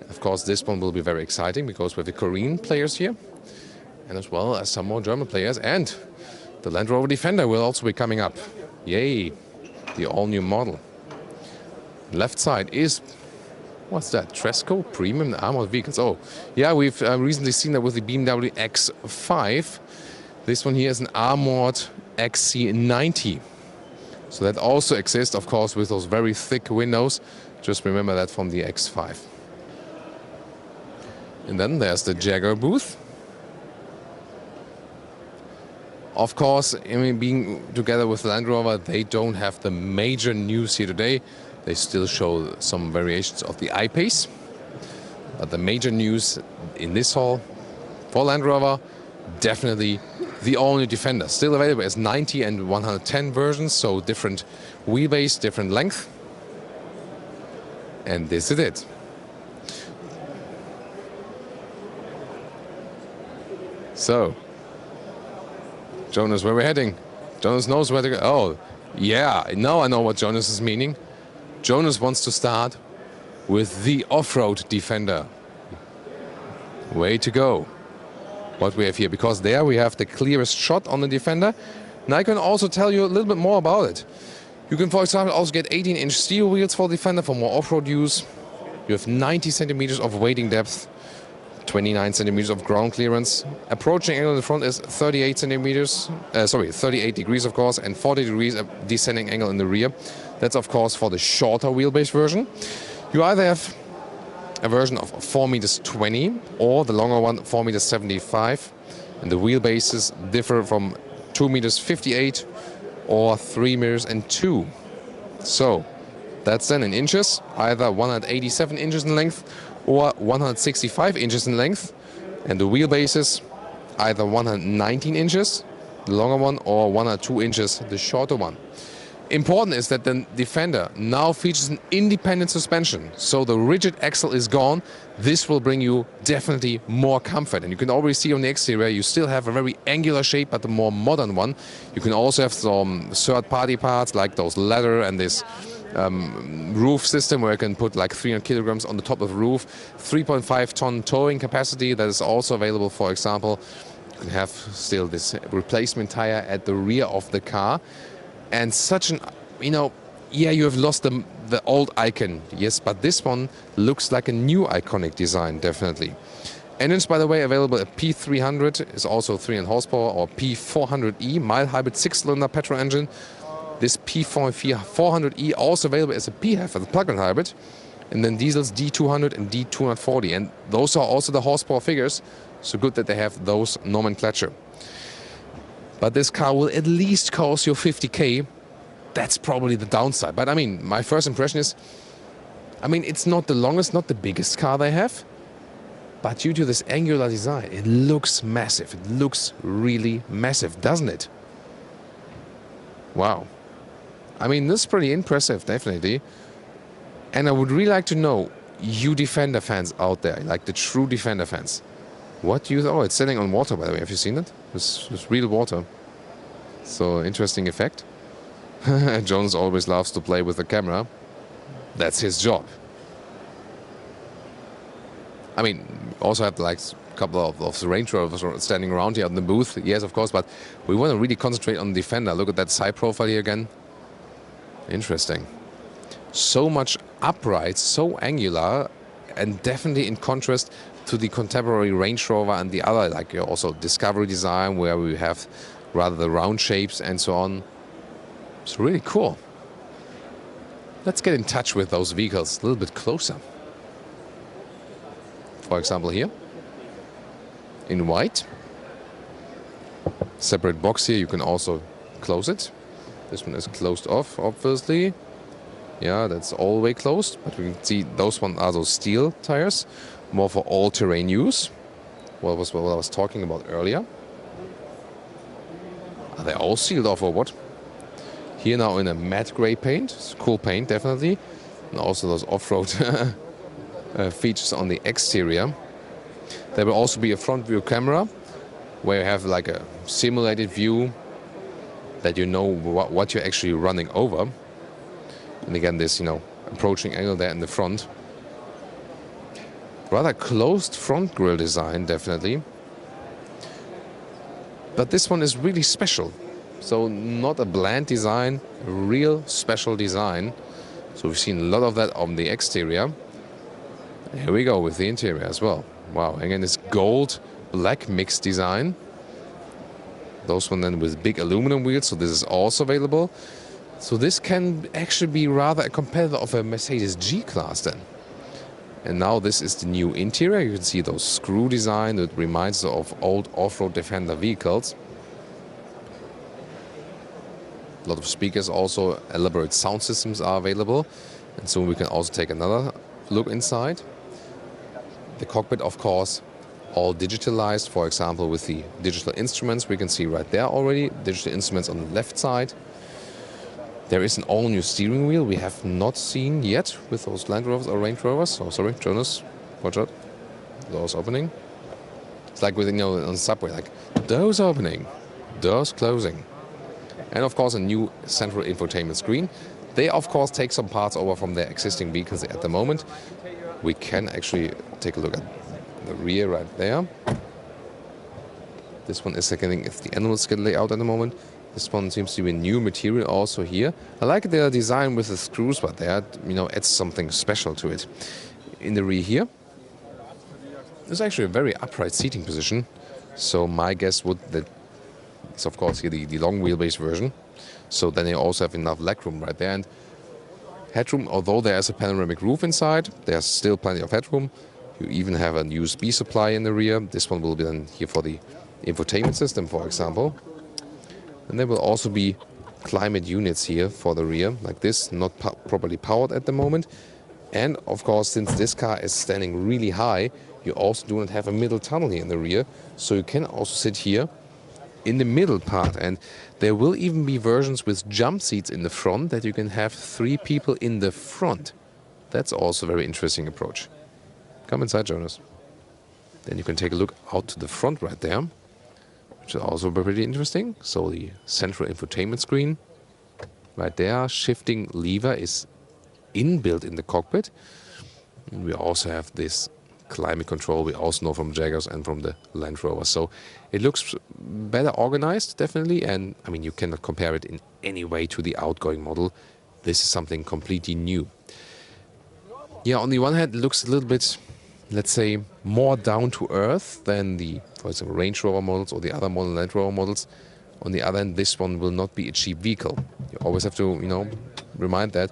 Of course, this one will be very exciting because we have the Korean players here, and as well as some more German players, and the Land Rover Defender will also be coming up. Yay, the all-new model. Left side is, what's that? Tresco Premium Armored Vehicles. Oh, yeah, we've recently seen that with the BMW X5. This one here is an Armored XC90. So that also exists, of course, with those very thick windows. Just remember that from the X5. And then there's the Jagger Booth. Of course, I mean, being together with Land Rover, they don't have the major news here today. They still show some variations of the I-Pace. But the major news in this hall for Land Rover, definitely the all-new Defender. Still available as 90 and 110 versions, so different wheelbase, different length. And this is it. So, Jonas, where we're heading? Jonas knows where to go. Oh, yeah, now I know what Jonas is meaning. Jonas wants to start with the off-road Defender. Way to go. What we have here, because there we have the clearest shot on the Defender. And I can also tell you a little bit more about it. You can, for example, also get 18-inch steel wheels for Defender for more off-road use. You have 90 centimeters of wading depth, 29 centimeters of ground clearance. Approaching angle in the front is 38 centimeters, 38 degrees of course, and 40 degrees descending angle in the rear. That's of course for the shorter wheelbase version. You either have a version of 4 meters 20 or the longer one 4 meters 75, and the wheelbases differ from 2 meters 58 or 3 meters and 2. So that's then in inches, either 187 inches in length or 165 inches in length, and the wheelbases either 119 inches, the longer one, or 102 inches, the shorter one. Important is that the Defender now features an independent suspension, so the rigid axle is gone. This will bring you definitely more comfort, and you can already see on the exterior you still have a very angular shape, but a more modern one. You can also have some third-party parts like those leather and this roof system where you can put like 300 kilograms on the top of the roof. 3.5 ton towing capacity that is also available. For example, you can have still this replacement tire at the rear of the car. And such an, you know, yeah, you have lost the old icon, yes, but this one looks like a new iconic design, definitely. Engines, by the way, available at P300 is also 300 horsepower, or P400E, mild hybrid 6-cylinder petrol engine. This P400E also available as a PHEV, as a plug-in hybrid, and then diesels D200 and D240, and those are also the horsepower figures, so good that they have those nomenclature. But this car will at least cost you 50K. That's probably the downside. But I mean, my first impression is, I mean, it's not the longest, not the biggest car they have, but due to this angular design, it looks massive. It looks really massive, doesn't it? Wow. I mean, this is pretty impressive, definitely. And I would really like to know, you Defender fans out there, like the true Defender fans, what do you... Oh, it's standing on water, by the way. Have you seen it? It's real water. So, interesting effect. Jones always loves to play with the camera. That's his job. I mean, also have like a couple of the Range Rovers standing around here in the booth. Yes, of course, but we want to really concentrate on the Defender. Look at that side profile here again. Interesting. So much upright, so angular, and definitely in contrast to the contemporary Range Rover and the other, like also Discovery design, where we have rather the round shapes and so on. It's really cool. Let's get in touch with those vehicles a little bit closer. For example, here in white. Separate box here, you can also close it. This one is closed off, obviously. Yeah, that's all the way closed, but we can see those ones are those steel tires, more for all-terrain use. What I was talking about earlier. Are they all sealed off or what? Here now in a matte gray paint. It's cool paint, definitely. And also those off-road features on the exterior. There will also be a front view camera where you have like a simulated view that you know what you're actually running over. And again, this, approaching angle there in the front. Rather closed front grille design, definitely. But this one is really special. So not a bland design, a real special design. So we've seen a lot of that on the exterior. Here we go with the interior as well. Wow, again, this gold-black mixed design. Those one then with big aluminum wheels, so this is also available. So this can actually be rather a competitor of a Mercedes G-Class then. And now this is the new interior. You can see those screw design that reminds of old off-road Defender vehicles. A lot of speakers, also elaborate sound systems are available. And soon we can also take another look inside. The cockpit, of course, all digitalized. For example, with the digital instruments, we can see right there already, digital instruments on the left side. There is an all-new steering wheel we have not seen yet with those Land Rovers or Range Rovers. Oh, sorry, Jonas, watch out. Doors opening. It's like with, on the subway, like doors opening, doors closing. And of course, a new central infotainment screen. They, of course, take some parts over from their existing vehicles at the moment. We can actually take a look at the rear right there. This one is getting the animal skin layout at the moment. This one seems to be new material also here. I like the design with the screws, but that, adds something special to it. In the rear here, there's actually a very upright seating position. So my guess would that it's of course here the long wheelbase version. So then you also have enough legroom right there. And headroom, although there is a panoramic roof inside, there's still plenty of headroom. You even have a USB supply in the rear. This one will be then here for the infotainment system, for example. And there will also be climate units here for the rear, like this, not properly powered at the moment. And of course, since this car is standing really high, you also do not have a middle tunnel here in the rear. So you can also sit here in the middle part. And there will even be versions with jump seats in the front that you can have 3 people in the front. That's also a very interesting approach. Come inside, Jonas. Then you can take a look out to the front right there, which is also pretty interesting. So the central infotainment screen right there, shifting lever is inbuilt in the cockpit. And we also have this climate control we also know from Jaggers and from the Land Rover. So it looks better organized, definitely. And I mean, you cannot compare it in any way to the outgoing model. This is something completely new. Yeah, on the one hand, it looks a little bit, let's say, more down to earth than the, for example, Range Rover models or the other model Land Rover models. On the other hand, this one will not be a cheap vehicle. You always have to, remind that.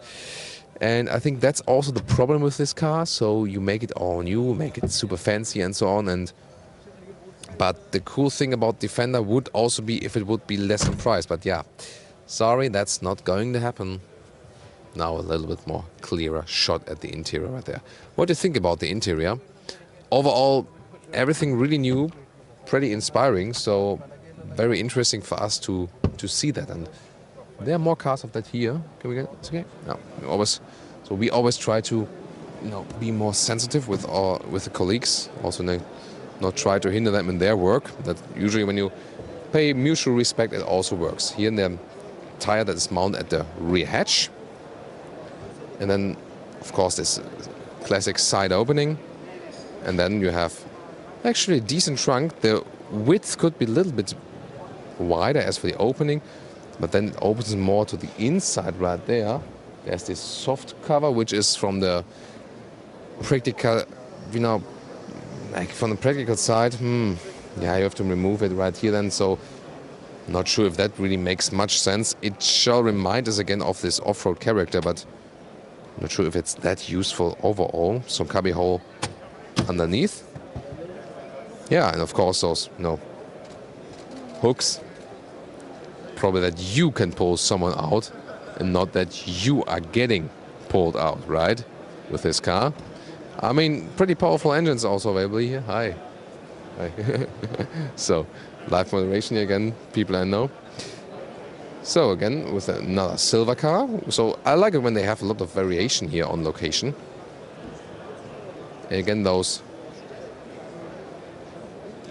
And I think that's also the problem with this car. So you make it all new, make it super fancy and so on. But the cool thing about Defender would also be if it would be less in price. But yeah, sorry, that's not going to happen. Now a little bit more clearer shot at the interior right there. What do you think about the interior? Overall, everything really new, pretty inspiring. So very interesting for us to see that. And there are more cars of that here. Can we get it's okay? No, we always try to, be more sensitive with the colleagues. Also, not try to hinder them in their work. That usually when you pay mutual respect, it also works. Here in the tire that is mounted at the rear hatch. And then, of course, this classic side opening. And then you have actually a decent trunk. The width could be a little bit wider as for the opening, but then it opens more to the inside right there. There's this soft cover, which is from the practical, like from the practical side. Yeah, you have to remove it right here then. So not sure if that really makes much sense. It shall remind us again of this off-road character, but not sure if it's that useful overall. Some cubby hole underneath. Yeah, and of course those, hooks. Probably that you can pull someone out and not that you are getting pulled out, right? With this car. I mean, pretty powerful engines also available here. Hi. So, live moderation again, people I know. So again, with another silver car. So I like it when they have a lot of variation here on location. And again, those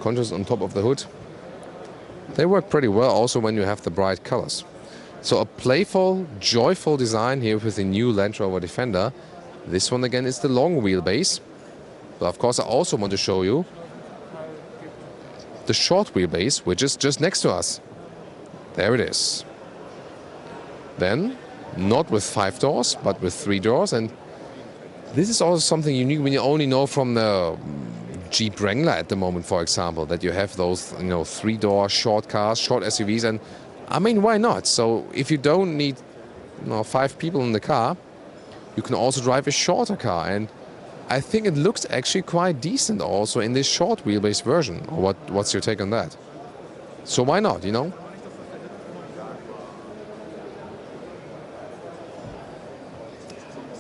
contours on top of the hood, they work pretty well also when you have the bright colors. So a playful, joyful design here with the new Land Rover Defender. This one again is the long wheelbase. But of course I also want to show you the short wheelbase, which is just next to us. There it is. Then, not with 5 doors, but with 3 doors. And this is also something unique when you only know from the Jeep Wrangler at the moment, for example, that you have those 3-door short cars, short SUVs. And I mean, why not? So if you don't need 5 people in the car, you can also drive a shorter car. And I think it looks actually quite decent also in this short wheelbase version. Or what's your take on that? So why not,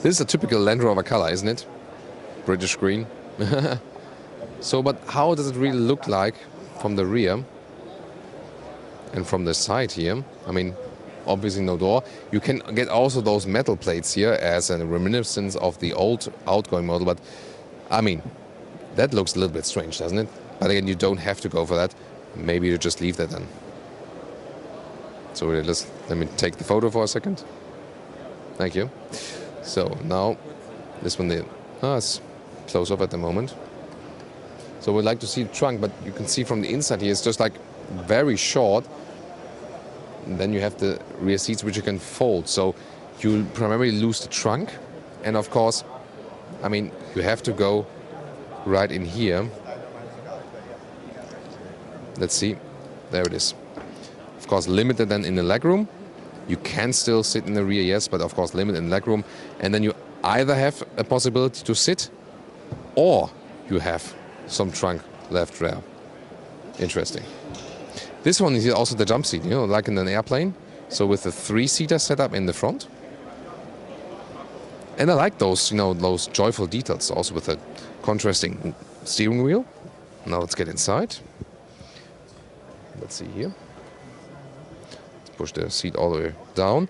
This is a typical Land Rover color, isn't it? British green. So, but how does it really look like from the rear and from the side here? I mean, obviously no door. You can get also those metal plates here as a reminiscence of the old outgoing model, but I mean, that looks a little bit strange, doesn't it? But again, you don't have to go for that. Maybe you just leave that then. So let me take the photo for a second. Thank you. So now, this one, it's close up at the moment. So we'd like to see the trunk, but you can see from the inside here, it's just like very short. And then you have the rear seats, which you can fold. So you'll primarily lose the trunk. And of course, I mean, you have to go right in here. Let's see. There it is. Of course, limited then in the legroom. You can still sit in the rear, yes, but of course limited in legroom. And then you either have a possibility to sit or you have some trunk left rear. Interesting. This one is also the jump seat, like in an airplane. So with the 3-seater setup in the front. And I like those, those joyful details also with the contrasting steering wheel. Now let's get inside. Let's see here. Push the seat all the way down.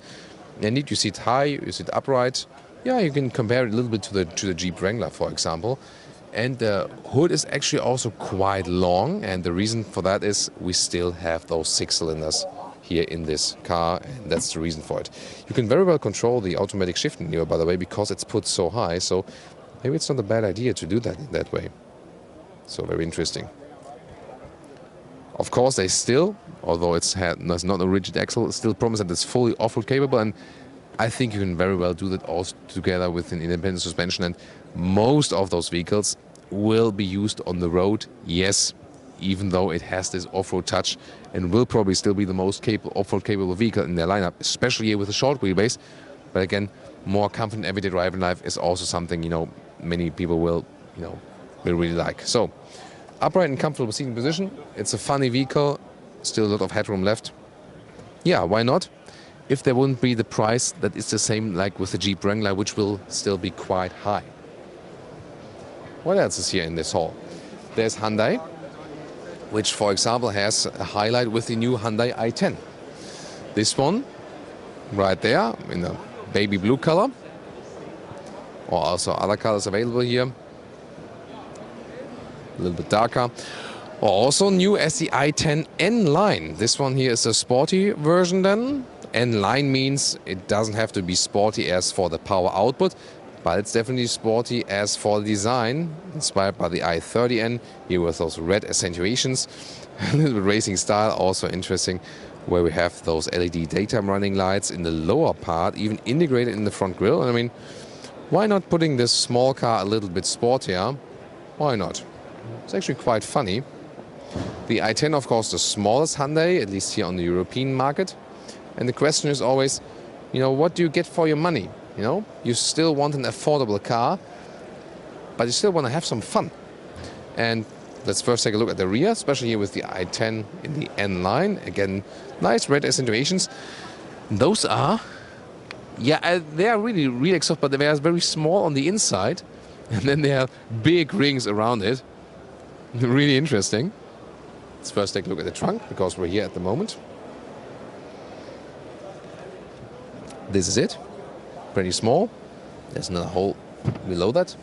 And you sit high, you sit upright. Yeah, you can compare it a little bit to the Jeep Wrangler, for example. And the hood is actually also quite long, and the reason for that is we still have those 6 cylinders here in this car, and that's the reason for it. You can very well control the automatic shifting gear, by the way, because it's put so high, so maybe it's not a bad idea to do that in that way. So very interesting. Of course, they still, although it's not a rigid axle, still promise that it's fully off-road capable, and I think you can very well do that also together with an independent suspension. And most of those vehicles will be used on the road, yes, even though it has this off-road touch, and will probably still be the most off-road capable vehicle in their lineup, especially here with a short wheelbase. But again, more comfort in everyday driving life is also something many people will really like. So, upright and comfortable seating position. It's a funny vehicle, still a lot of headroom left. Yeah, why not? If there wouldn't be the price that is the same like with the Jeep Wrangler, which will still be quite high. What else is here in this hall? There's Hyundai, which for example has a highlight with the new Hyundai i10. This one, right there, in the baby blue color. Or also other colors available here. A little bit darker. Also new as the i10 N-Line. This one here is a sporty version then. N-Line means it doesn't have to be sporty as for the power output, but it's definitely sporty as for the design, inspired by the i30N, here with those red accentuations. A little bit racing style, also interesting, where we have those LED daytime running lights in the lower part, even integrated in the front grille. And I mean, why not putting this small car a little bit sportier? Why not? It's actually quite funny. The i10, of course, the smallest Hyundai, at least here on the European market. And the question is always, what do you get for your money? You still want an affordable car, but you still want to have some fun. And let's first take a look at the rear, especially here with the i10 in the N-Line. Again, nice red accentuations. Those are, they are really, really soft, but they are very small on the inside. And then they have big rings around it. Really interesting. Let's first take a look at the trunk, because we're here at the moment. This is it. Pretty small. There's another hole below that.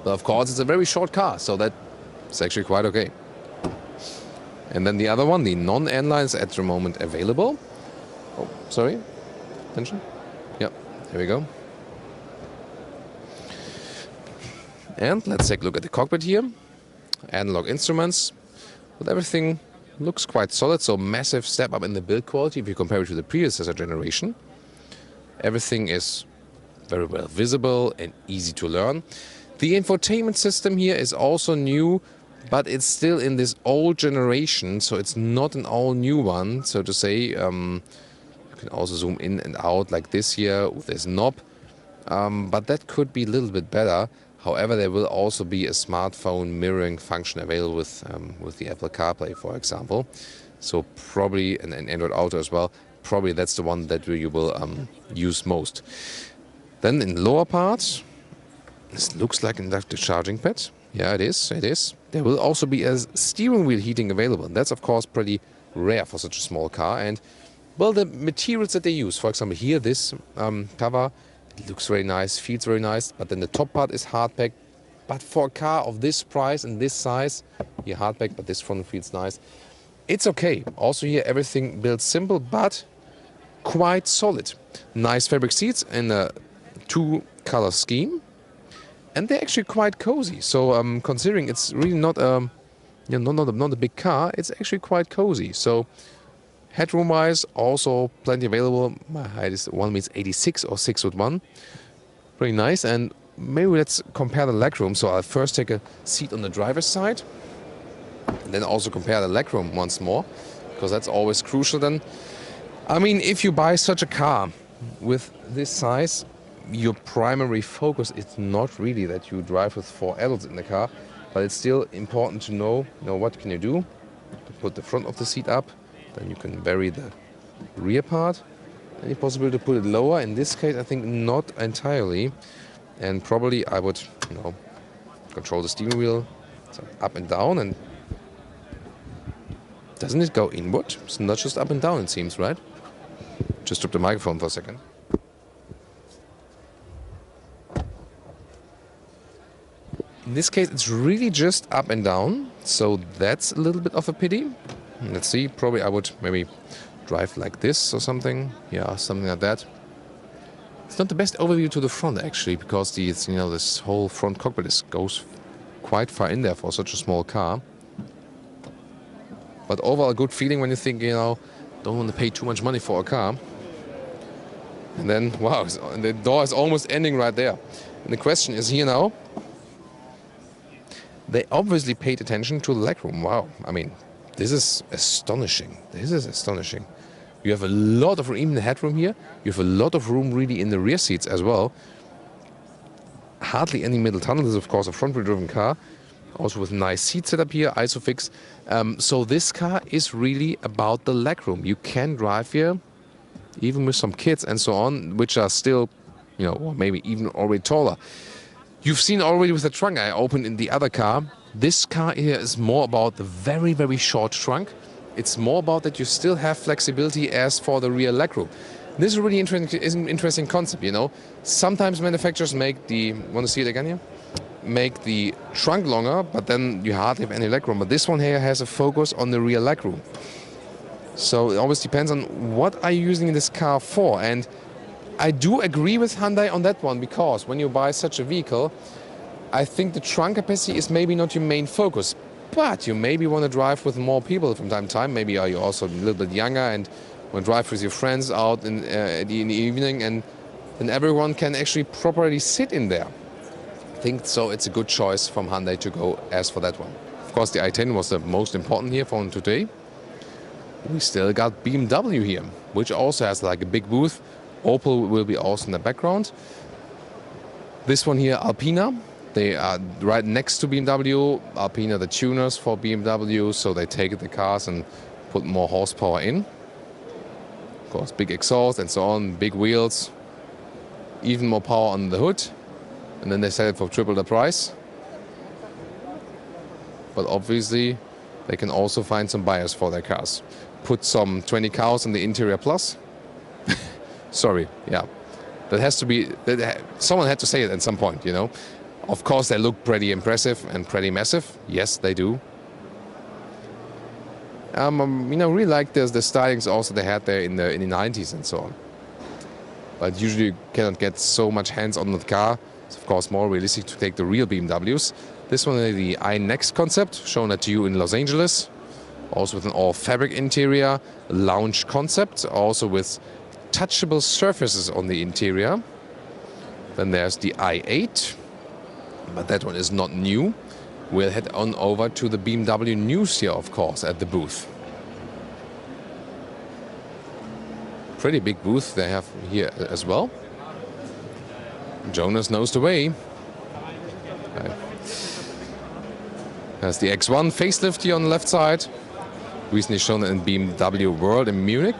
But of course, it's a very short car, so that's actually quite okay. And then the other one, the non-N line, is at the moment available. Oh, sorry. Attention. Yep, here we go. And let's take a look at the cockpit here. Analog instruments. But everything looks quite solid, so massive step up in the build quality if you compare it to the predecessor generation. Everything is very well visible and easy to learn. The infotainment system here is also new, but it's still in this old generation, so it's not an all-new one, so to say. You can also zoom in and out like this here with this knob, but that could be a little bit better. However, there will also be a smartphone mirroring function available with the Apple CarPlay, for example. So probably, and Android Auto as well, probably that's the one that you will use most. Then in the lower part, this looks like an inductive charging pad. Yeah, it is. There will also be a steering wheel heating available. And that's, of course, pretty rare for such a small car. And, well, the materials that they use, for example, here, this cover, it looks very nice, feels very nice. But then the top part is hard packed. But for a car of this price and this size, here hard packed, but this front feels nice. It's okay. Also here, everything built simple, but quite solid. Nice fabric seats in a two-color scheme. And they're actually quite cozy. So considering it's really not a big car, it's actually quite cozy. So headroom-wise, also plenty available. My height is 1.86 or 6'1". Pretty nice. And maybe let's compare the legroom. So I'll first take a seat on the driver's side, and then also compare the legroom once more, because that's always crucial. Then, I mean, if you buy such a car with this size, your primary focus is not really that you drive with 4 adults in the car, but it's still important to know what can you do. Put the front of the seat up, then you can vary the rear part. Any possibility to put it lower? In this case, I think not entirely. And probably I would, control the steering wheel up and down. And doesn't it go inward? It's not just up and down, it seems, right? Just drop the microphone for a second. In this case, it's really just up and down, so that's a little bit of a pity. Let's see, probably I would maybe drive like this or something. Yeah, something like that. It's not the best overview to the front, actually, because this whole front cockpit goes quite far in there for such a small car. But overall, a good feeling when you think, don't want to pay too much money for a car. And then, wow, the door is almost ending right there. And the question is here now, they obviously paid attention to the legroom. Wow, I mean, this is astonishing. You have a lot of room, even the headroom here. You have a lot of room really in the rear seats as well. Hardly any middle tunnel. This is, of course, a front-wheel driven car. Also with nice seat setup here, ISOFIX. So this car is really about the legroom. You can drive here, even with some kids and so on, which are still, or maybe even already taller. You've seen already with the trunk I opened in the other car. This car here is more about the very, very short trunk. It's more about that you still have flexibility as for the rear legroom. This is a really interesting concept, Sometimes manufacturers want to see it again here? Make the trunk longer, but then you hardly have any legroom. But this one here has a focus on the rear legroom. So it always depends on what are you using this car for. And I do agree with Hyundai on that one, because when you buy such a vehicle, I think the trunk capacity is maybe not your main focus. But you maybe want to drive with more people from time to time. Maybe are you also a little bit younger and want to drive with your friends out in the evening, and then everyone can actually properly sit in there. I think so it's a good choice from Hyundai to go as for that one. Of course, the i10 was the most important here for today. We still got BMW here, which also has like a big booth. Opel will be also in the background. This one here, Alpina. They are right next to BMW. Alpina, the tuners for BMW, so they take the cars and put more horsepower in. Of course, big exhaust and so on, big wheels, even more power on the hood. And then they sell it for triple the price. But obviously, they can also find some buyers for their cars. put some 20 cows in the Interior Plus. Sorry, yeah. That has to be, someone had to say it at some point, you know. Of course, they look pretty impressive and pretty massive. Yes, they do. You know, really like the stylings also they had there in the 90s and so on. But usually you cannot get so much hands on the car. It's of course more realistic to take the real BMWs. This one is the iNext concept, shown at you in Los Angeles. Also with an all-fabric interior, lounge concept, also with touchable surfaces on the interior. Then there's the i8, but that one is not new. We'll head on over to the BMW news here, of course, at the booth. Pretty big booth they have here as well. Jonas knows the way. There's the X1 facelift here on the left side. Recently shown in BMW World in Munich.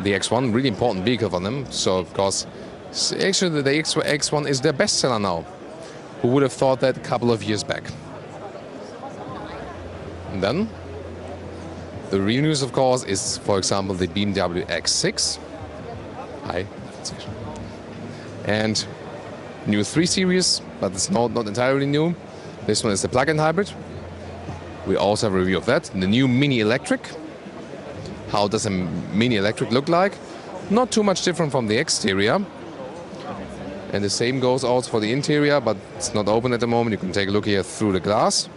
The X1, really important vehicle for them. So, of course, actually the X1 is their bestseller now. Who would have thought that a couple of years back? And then, the real news, of course, is, for example, the Bmw X6. Hi. And new 3 Series, but it's not entirely new. This one is the plug-in hybrid. We also have a review of that. The new Mini Electric. How does a Mini Electric look like? Not too much different from the exterior. And the same goes also for the interior, but it's not open at the moment. You can take a look here through the glass.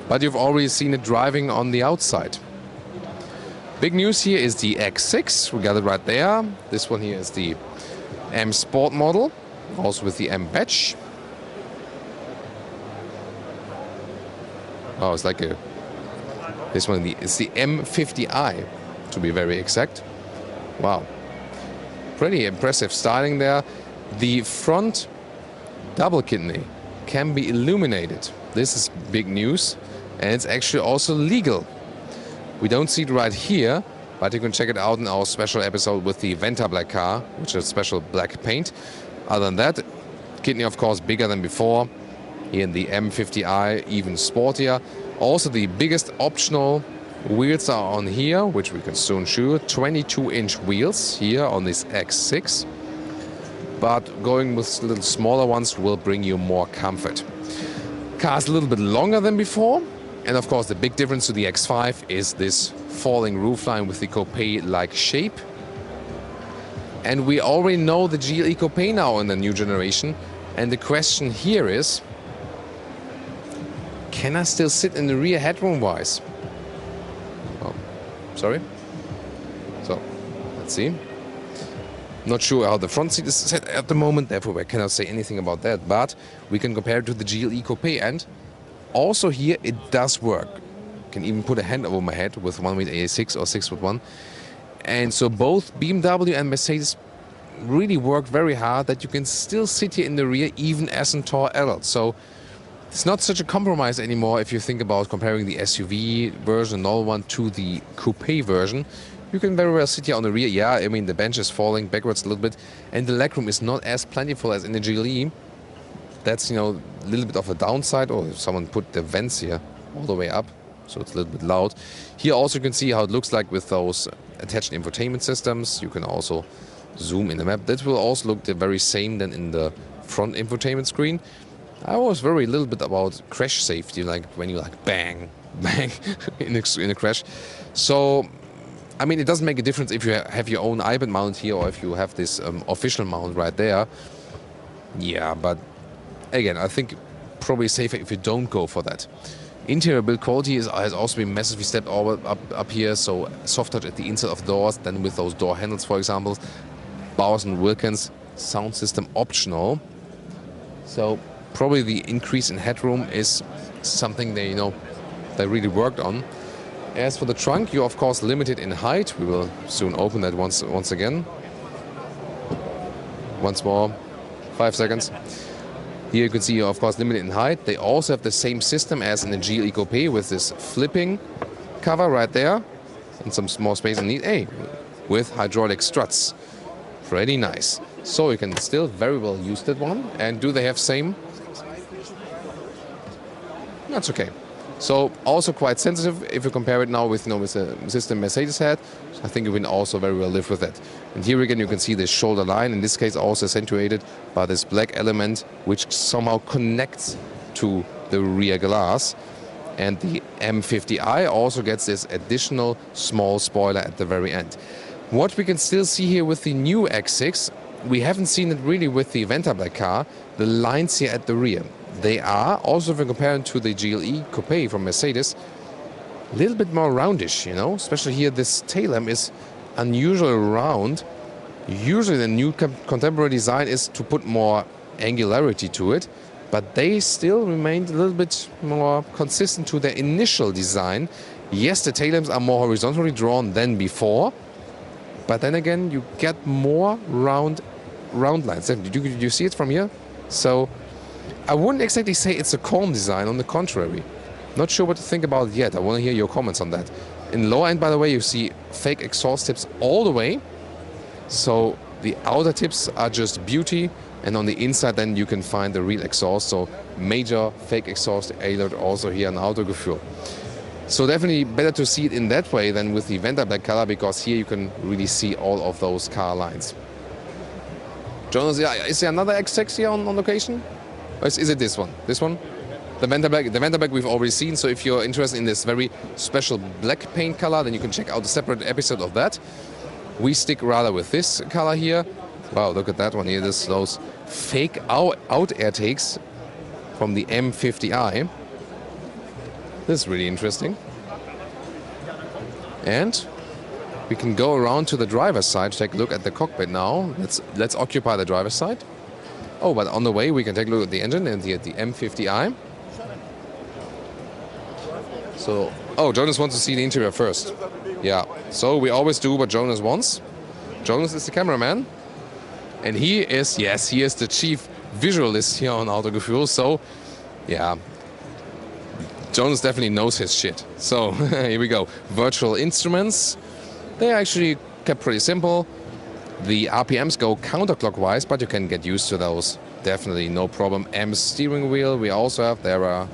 But you've already seen it driving on the outside. Big news here is the X6. We got it right there. This one here is the M Sport model, also with the M badge. Oh, it's like this one is the M50i, to be very exact. Wow. Pretty impressive styling there. The front double kidney can be illuminated. This is big news, and it's actually also legal. We don't see it right here, but you can check it out in our special episode with the Venta Black car, which is special black paint. Other than that, kidney of course bigger than before. Here in the M50i, even sportier. Also the biggest optional wheels are on here, which we can soon show. 22-inch wheels here on this X6. But going with little smaller ones will bring you more comfort. Car's a little bit longer than before. And of course the big difference to the X5 is this falling roofline with the coupe-like shape. And we already know the GLE Coupe now in the new generation. And the question here is, can I still sit in the rear headroom-wise? Oh, sorry. So, let's see. Not sure how the front seat is set at the moment, therefore I cannot say anything about that. But we can compare it to the GLE Coupe, and also here it does work. Can even put a hand over my head with 1.86 or 6'1". And so both BMW and Mercedes really work very hard that you can still sit here in the rear even as a tall adult. So it's not such a compromise anymore if you think about comparing the SUV version, normal one, to the coupe version. You can very well sit here on the rear. Yeah, I mean the bench is falling backwards a little bit, and the legroom is not as plentiful as in the GLE. That's, you know, a little bit of a downside. Or if someone put the vents here all the way up, so it's a little bit loud. Here also you can see how it looks like with those attached infotainment systems. You can also zoom in the map. That will also look the very same than in the front infotainment screen. I always worry a little bit about crash safety, like when you like bang, bang in a crash. So, I mean, it doesn't make a difference if you have your own iPad mount here or if you have this official mount right there. Yeah, but again, I think probably safer if you don't go for that. Interior build quality has also been massively stepped up here, so soft touch at the inside of doors, then with those door handles, for example. Bowers and Wilkins, sound system optional. So probably the increase in headroom is something they really worked on. As for the trunk, you're of course limited in height. We will soon open that once again. Once more, 5 seconds. Here you can see you're of course limited in height. They also have the same system as in the GLE Coupe with this flipping cover right there and some small space underneath. Hey, with hydraulic struts. Pretty nice. So you can still very well use that one. And do they have same? That's okay. So also quite sensitive if you compare it now with, with the system Mercedes had. I think you can also very well live with that. And here again you can see this shoulder line, in this case also accentuated by this black element which somehow connects to the rear glass. And the M50i also gets this additional small spoiler at the very end. What we can still see here with the new X6, we haven't seen it really with the Venta Black car, the lines here at the rear. They are, also if we compare it to the GLE Coupe from Mercedes, a little bit more roundish, especially here this tail lamp is unusually round. Usually the new contemporary design is to put more angularity to it, but they still remained a little bit more consistent to their initial design. Yes, the tail lamps are more horizontally drawn than before, but then again you get more round lines. Do you see it from here? So I wouldn't exactly say it's a calm design, on the contrary. Not sure what to think about it yet. I want to hear your comments on that. In the lower end, by the way, you see fake exhaust tips all the way. So the outer tips are just beauty, and on the inside then you can find the real exhaust. So major fake exhaust alert also here on Autogefühl. So definitely better to see it in that way than with the Venta Black color, because here you can really see all of those car lines. Jonas, is there another X6 here on location? Or is it this one? This one? The Venta Black we've already seen, so if you're interested in this very special black paint color, then you can check out a separate episode of that. We stick rather with this color here. Wow, look at that one here. Those fake out air takes from the M50i. This is really interesting. And we can go around to the driver's side to take a look at the cockpit now. Let's occupy the driver's side. Oh, but on the way we can take a look at the engine and at the M50i. So, oh, Jonas wants to see the interior first. Yeah, so we always do what Jonas wants. Jonas is the cameraman. And he is the chief visualist here on Autogefühl. So, yeah, Jonas definitely knows his shit. So, here we go. Virtual instruments. They are actually kept pretty simple. The RPMs go counterclockwise, but you can get used to those. Definitely, no problem. M steering wheel we also have. There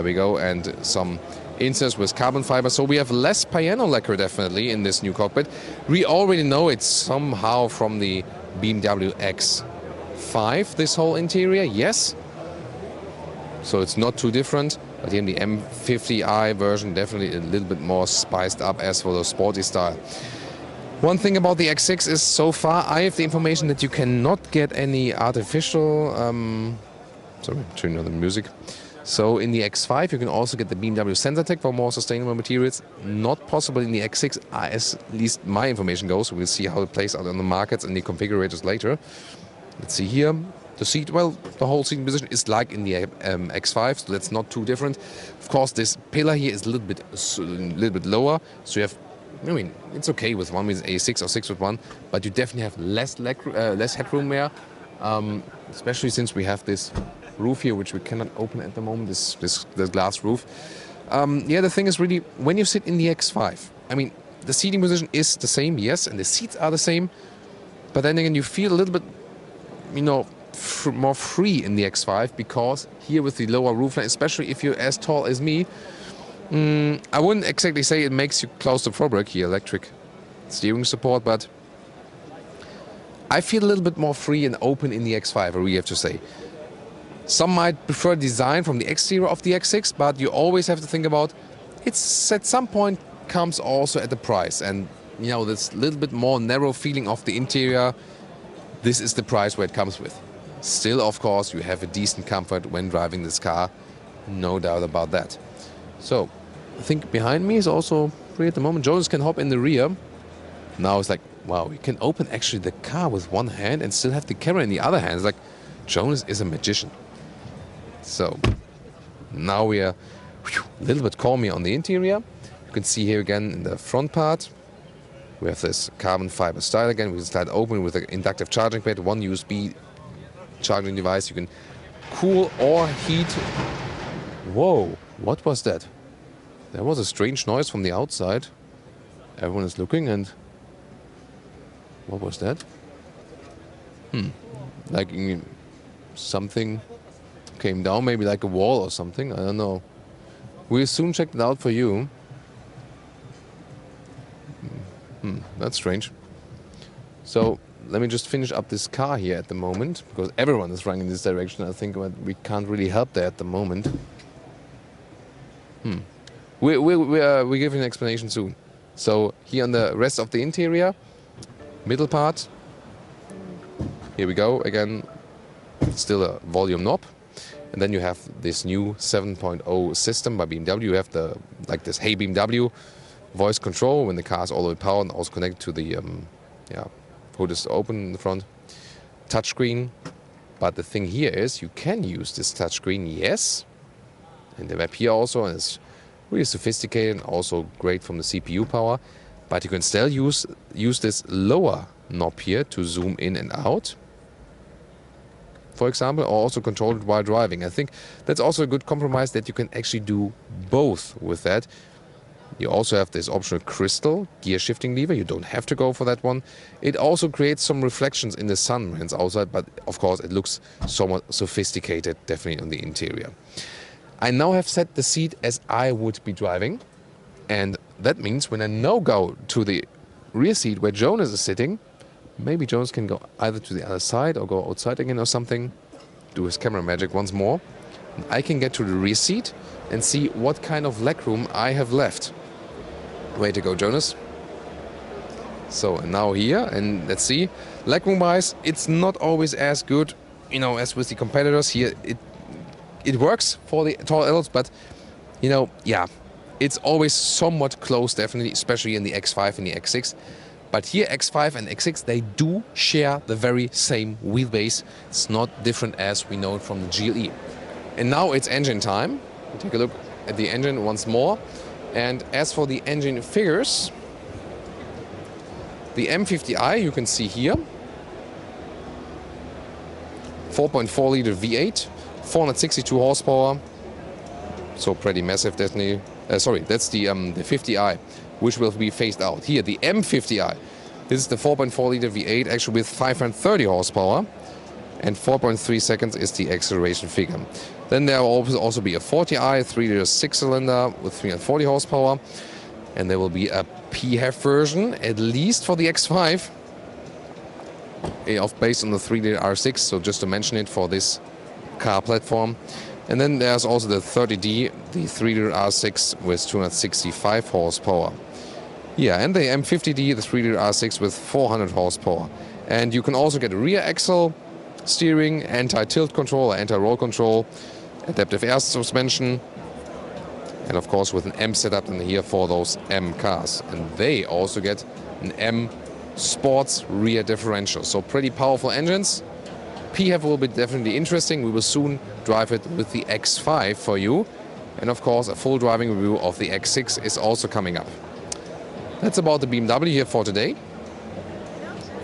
we go. And some inserts with carbon fiber. So we have less piano lacquer definitely in this new cockpit. We already know it's somehow from the Bmw X5, this whole interior, yes. So it's not too different. But here in the M50i version, definitely a little bit more spiced up as for the sporty style. One thing about the X6 is, so far I have the information that you cannot get any artificial... sorry, turning on the music. So in the X5 you can also get the BMW Sensatec for more sustainable materials. Not possible in the X6, as at least my information goes. We'll see how it plays out on the markets and the configurators later. Let's see here. The seat, well, the whole seating position is like in the X5, so that's not too different. Of course, this pillar here is a little bit lower, so you have, it's okay with one with A6 or 6 with one, but you definitely have less headroom there, especially since we have this roof here, which we cannot open at the moment, this glass roof. The thing is really, when you sit in the X5, the seating position is the same, yes, and the seats are the same, but then again, you feel a little bit, more free in the X5, because here with the lower roofline, especially if you're as tall as me, I wouldn't exactly say it makes you claustrophobic here, electric steering support, but I feel a little bit more free and open in the X5, I really have to say. Some might prefer design from the exterior of the X6, but you always have to think about it's at some point comes also at the price, and this little bit more narrow feeling of the interior, this is the price where it comes with. Still, of course, you have a decent comfort when driving this car, no doubt about that. So, I think behind me is also free at the moment. Jonas can hop in the rear. Now it's like, wow, you can open actually the car with one hand and still have the camera in the other hand. It's like, Jonas is a magician. So, now we are a little bit calmer on the interior. You can see here again in the front part, we have this carbon fiber style again. We can slide open with an inductive charging pad, one USB charging device. You can cool or heat. Whoa, what was that? There was a strange noise from the outside. Everyone is looking, and what was that? Like something came down, maybe like a wall or something. I don't know. We'll soon check it out for you. That's strange. So let me just finish up this car here at the moment, because everyone is running in this direction. I think we can't really help there at the moment. We'll give you an explanation soon. So here on the rest of the interior, middle part, here we go again, still a volume knob. And then you have this new 7.0 system by BMW. You have the, like this Hey BMW voice control when the car is all the way powered, and also connected to the hood is open in the front. Touchscreen. But the thing here is you can use this touchscreen, yes. And the web here also, and it's really sophisticated and also great from the CPU power. But you can still use this lower knob here to zoom in and out, for example, or also control it while driving. I think that's also a good compromise, that you can actually do both with that. You also have this optional crystal gear shifting lever. You don't have to go for that one. It also creates some reflections in the sun when it's outside, but of course it looks somewhat sophisticated, definitely on the interior. I now have set the seat as I would be driving, and that means when I now go to the rear seat where Jonas is sitting, maybe Jonas can go either to the other side or go outside again or something, do his camera magic once more. And I can get to the rear seat and see what kind of legroom I have left. Way to go, Jonas. So now here, and let's see, legroom wise, it's not always as good, you know, as with the competitors. Here it works for the tall adults, but you know, yeah, it's always somewhat close, definitely, especially in the X5 and the X6. But here, X5 and X6, they do share the very same wheelbase. It's not different as we know it from the GLE. And now it's engine time. We'll take a look at the engine once more. And as for the engine figures, the M50i, you can see here, 4.4 liter V8, 462 horsepower, so pretty massive, definitely. Sorry, that's the 50i, which will be phased out. Here, the M50i, this is the 4.4 liter V8, actually with 530 horsepower, and 4.3 seconds is the acceleration figure. Then there will also be a 40i, 3 liter 6-cylinder with 340 horsepower, and there will be a PHEV version, at least for the X5, based on the 3 liter R6, so just to mention it for this car platform. And then there's also the 30D, the 3 liter R6 with 265 horsepower. Yeah, and the M50D, the 3 liter R6 with 400 horsepower. And you can also get a rear axle steering, anti-tilt control, or anti-roll control, adaptive air suspension, and of course with an M setup in here for those M cars. And they also get an M Sports rear differential. So pretty powerful engines. PHEV will be definitely interesting. We will soon drive it with the X5 for you. And of course, a full driving review of the X6 is also coming up. That's about the BMW here for today.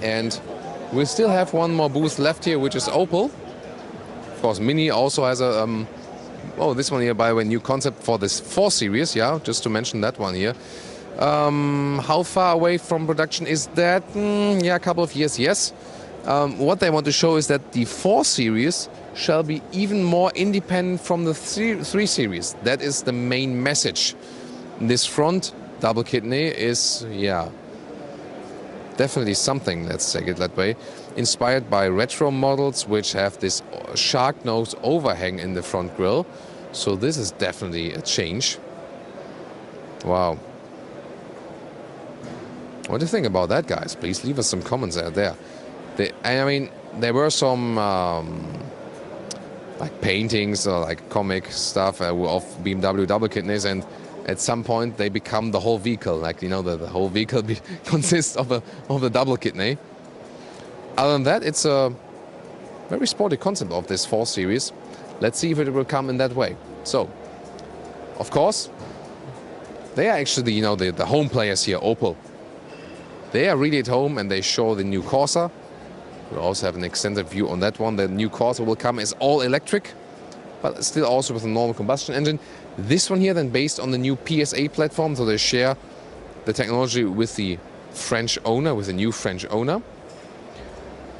And we still have one more booth left here, which is Opel. Of course, Mini also has a, this one here, by the way, new concept for this 4 Series, yeah, just to mention that one here. How far away from production is that? Yeah, a couple of years, yes. What they want to show is that the 4 Series shall be even more independent from the 3 Series. That is the main message. This front double kidney is, yeah, definitely something, let's take it that way. Inspired by retro models which have this shark nose overhang in the front grille. So this is definitely a change. Wow. What do you think about that, guys? Please leave us some comments out there. I mean, there were some like paintings or like comic stuff of BMW double kidneys, and at some point they become the whole vehicle. Like, you know, the whole vehicle consists of a double kidney. Other than that, it's a very sporty concept of this 4 Series. Let's see if it will come in that way. So, of course, they are actually, you know, the home players here, Opel. They are really at home, and they show the new Corsa. We'll also have an extended view on that one. The new Corsa will come as all electric, but still also with a normal combustion engine. This one here then based on the new PSA platform, so they share the technology with the French owner, with the new French owner.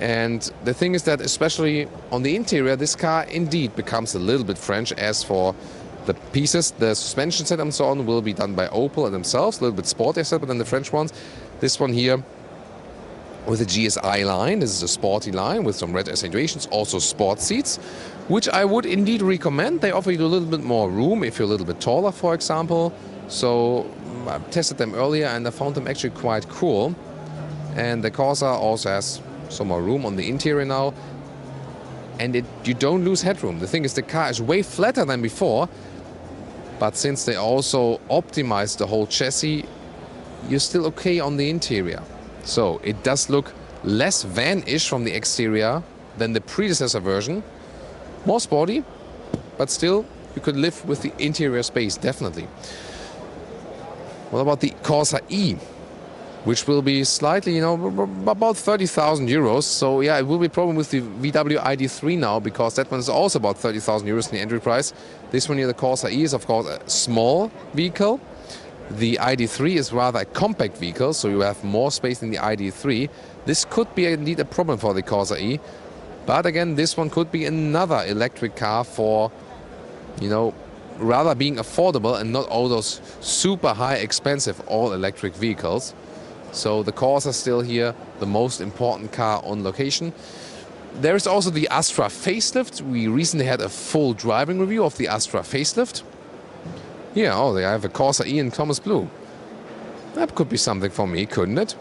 And the thing is that especially on the interior, this car indeed becomes a little bit French. As for The pieces, the suspension set and so on will be done by Opel and themselves, a little bit sportier set than the French ones. This one here with the GSI line, this is a sporty line with some red accentuations, also sport seats, which I would indeed recommend. They offer you a little bit more room if you're a little bit taller, for example. So I tested them earlier and I found them actually quite cool. And the Corsa also has some more room on the interior now. And you don't lose headroom. The thing is, the car is way flatter than before, but since they also optimized the whole chassis, you're still okay on the interior. So it does look less van-ish from the exterior than the predecessor version. More sporty, but still you could live with the interior space, definitely. What about the Corsa E? Which will be slightly, about 30,000 euros. So yeah, it will be a problem with the VW ID3 now, because that one is also about 30,000 euros in the entry price. This one here, the Corsa E, is of course a small vehicle. The ID3 is rather a compact vehicle, so you have more space than the ID3. This could be indeed a problem for the Corsa E. But again, this one could be another electric car for, rather being affordable and not all those super high expensive all-electric vehicles. So the Corsa is still here, the most important car on location. There is also the Astra Facelift. We recently had a full driving review of the Astra Facelift. Yeah, they have a Corsa E in Thomas Blue. That could be something for me, couldn't it?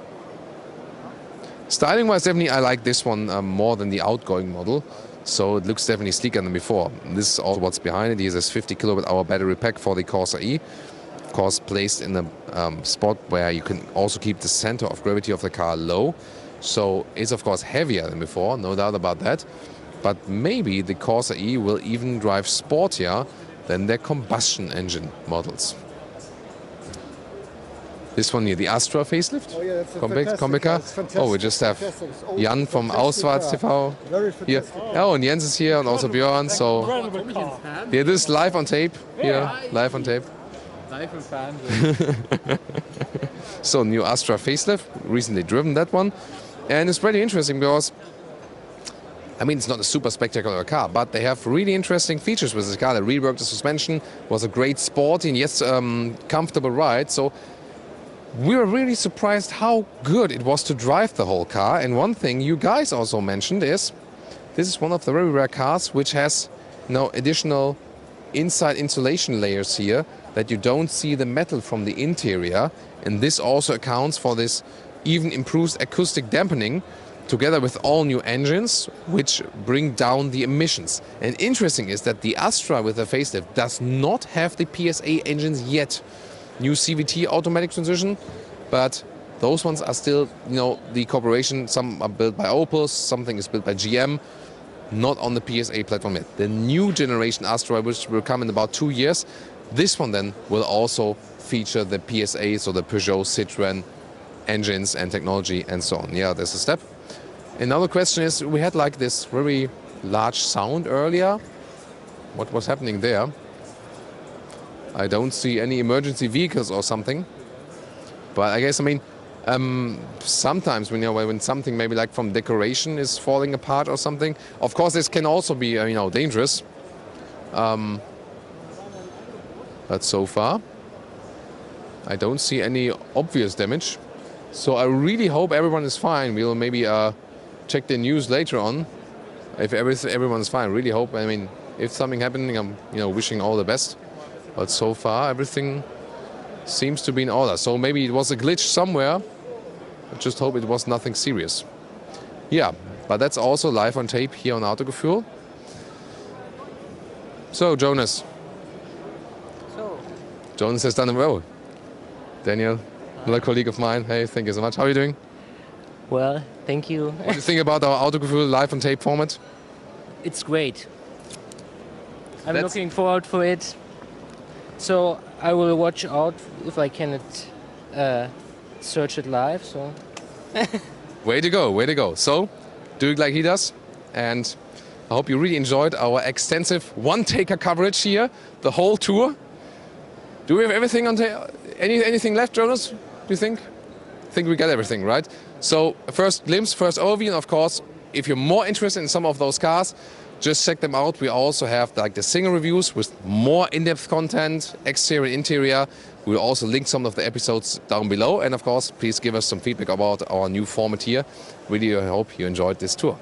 Styling-wise, definitely I like this one more than the outgoing model. So it looks definitely sleeker than before. This is also what's behind it. Here's this 50 kWh battery pack for the Corsa E. Of course, placed in a spot where you can also keep the center of gravity of the car low. So it's of course heavier than before, no doubt about that. But maybe the Corsa E will even drive sportier than their combustion engine models. This one here, the Astra Facelift. Oh yeah, that's a Comeback car. Oh, we just have Jan from Auswärts TV here. Oh, and Jens is here, and also Björn. So yeah, this is live on tape here, live on tape. Live and fans. So new Astra Facelift, recently driven that one, and it's pretty interesting because, it's not a super spectacular car, but they have really interesting features with this car. They reworked the suspension, was a great sporty and yes, comfortable ride. So we were really surprised how good it was to drive the whole car. And one thing you guys also mentioned is, this is one of the very rare cars which has additional inside insulation layers here, that you don't see the metal from the interior, and this also accounts for this even improved acoustic dampening, together with all new engines which bring down the emissions. And interesting is that the Astra with the facelift does not have the PSA engines yet. New CVT automatic transmission, but those ones are still, the cooperation, some are built by Opel, something is built by GM, not on the PSA platform yet. The new generation Astra, which will come in about 2 years, this one then will also feature the PSA, so the Peugeot, Citroën engines and technology and so on. Yeah, there's a step. Another question is, we had like this very large sound earlier. What was happening there? I don't see any emergency vehicles or something. But I guess, sometimes when something maybe like from decoration is falling apart or something, of course this can also be, dangerous. But so far, I don't see any obvious damage. So I really hope everyone is fine. We'll maybe check the news later on if everyone's fine. Really hope. If something happening, I'm wishing all the best. But so far, everything seems to be in order. So maybe it was a glitch somewhere. I just hope it was nothing serious. Yeah, but that's also live on tape here on Autogefühl. So Jonas. Jonas has done it well. Daniel, another colleague of mine. Hey, thank you so much. How are you doing? Well, thank you. What do you think about our Autogefühl live on tape format? It's great. I'm looking forward for it. So I will watch out if I cannot search it live. So. Way to go, way to go. So, do it like he does. And I hope you really enjoyed our extensive one-taker coverage here, the whole tour. Do we have everything on tape? Anything left, Jonas, do you think? I think we got everything, right? So, first glimpse, first overview, and of course, if you're more interested in some of those cars, just check them out. We also have like the single reviews with more in-depth content, exterior, interior. We'll also link some of the episodes down below. And of course, please give us some feedback about our new format here. Really, I hope you enjoyed this tour.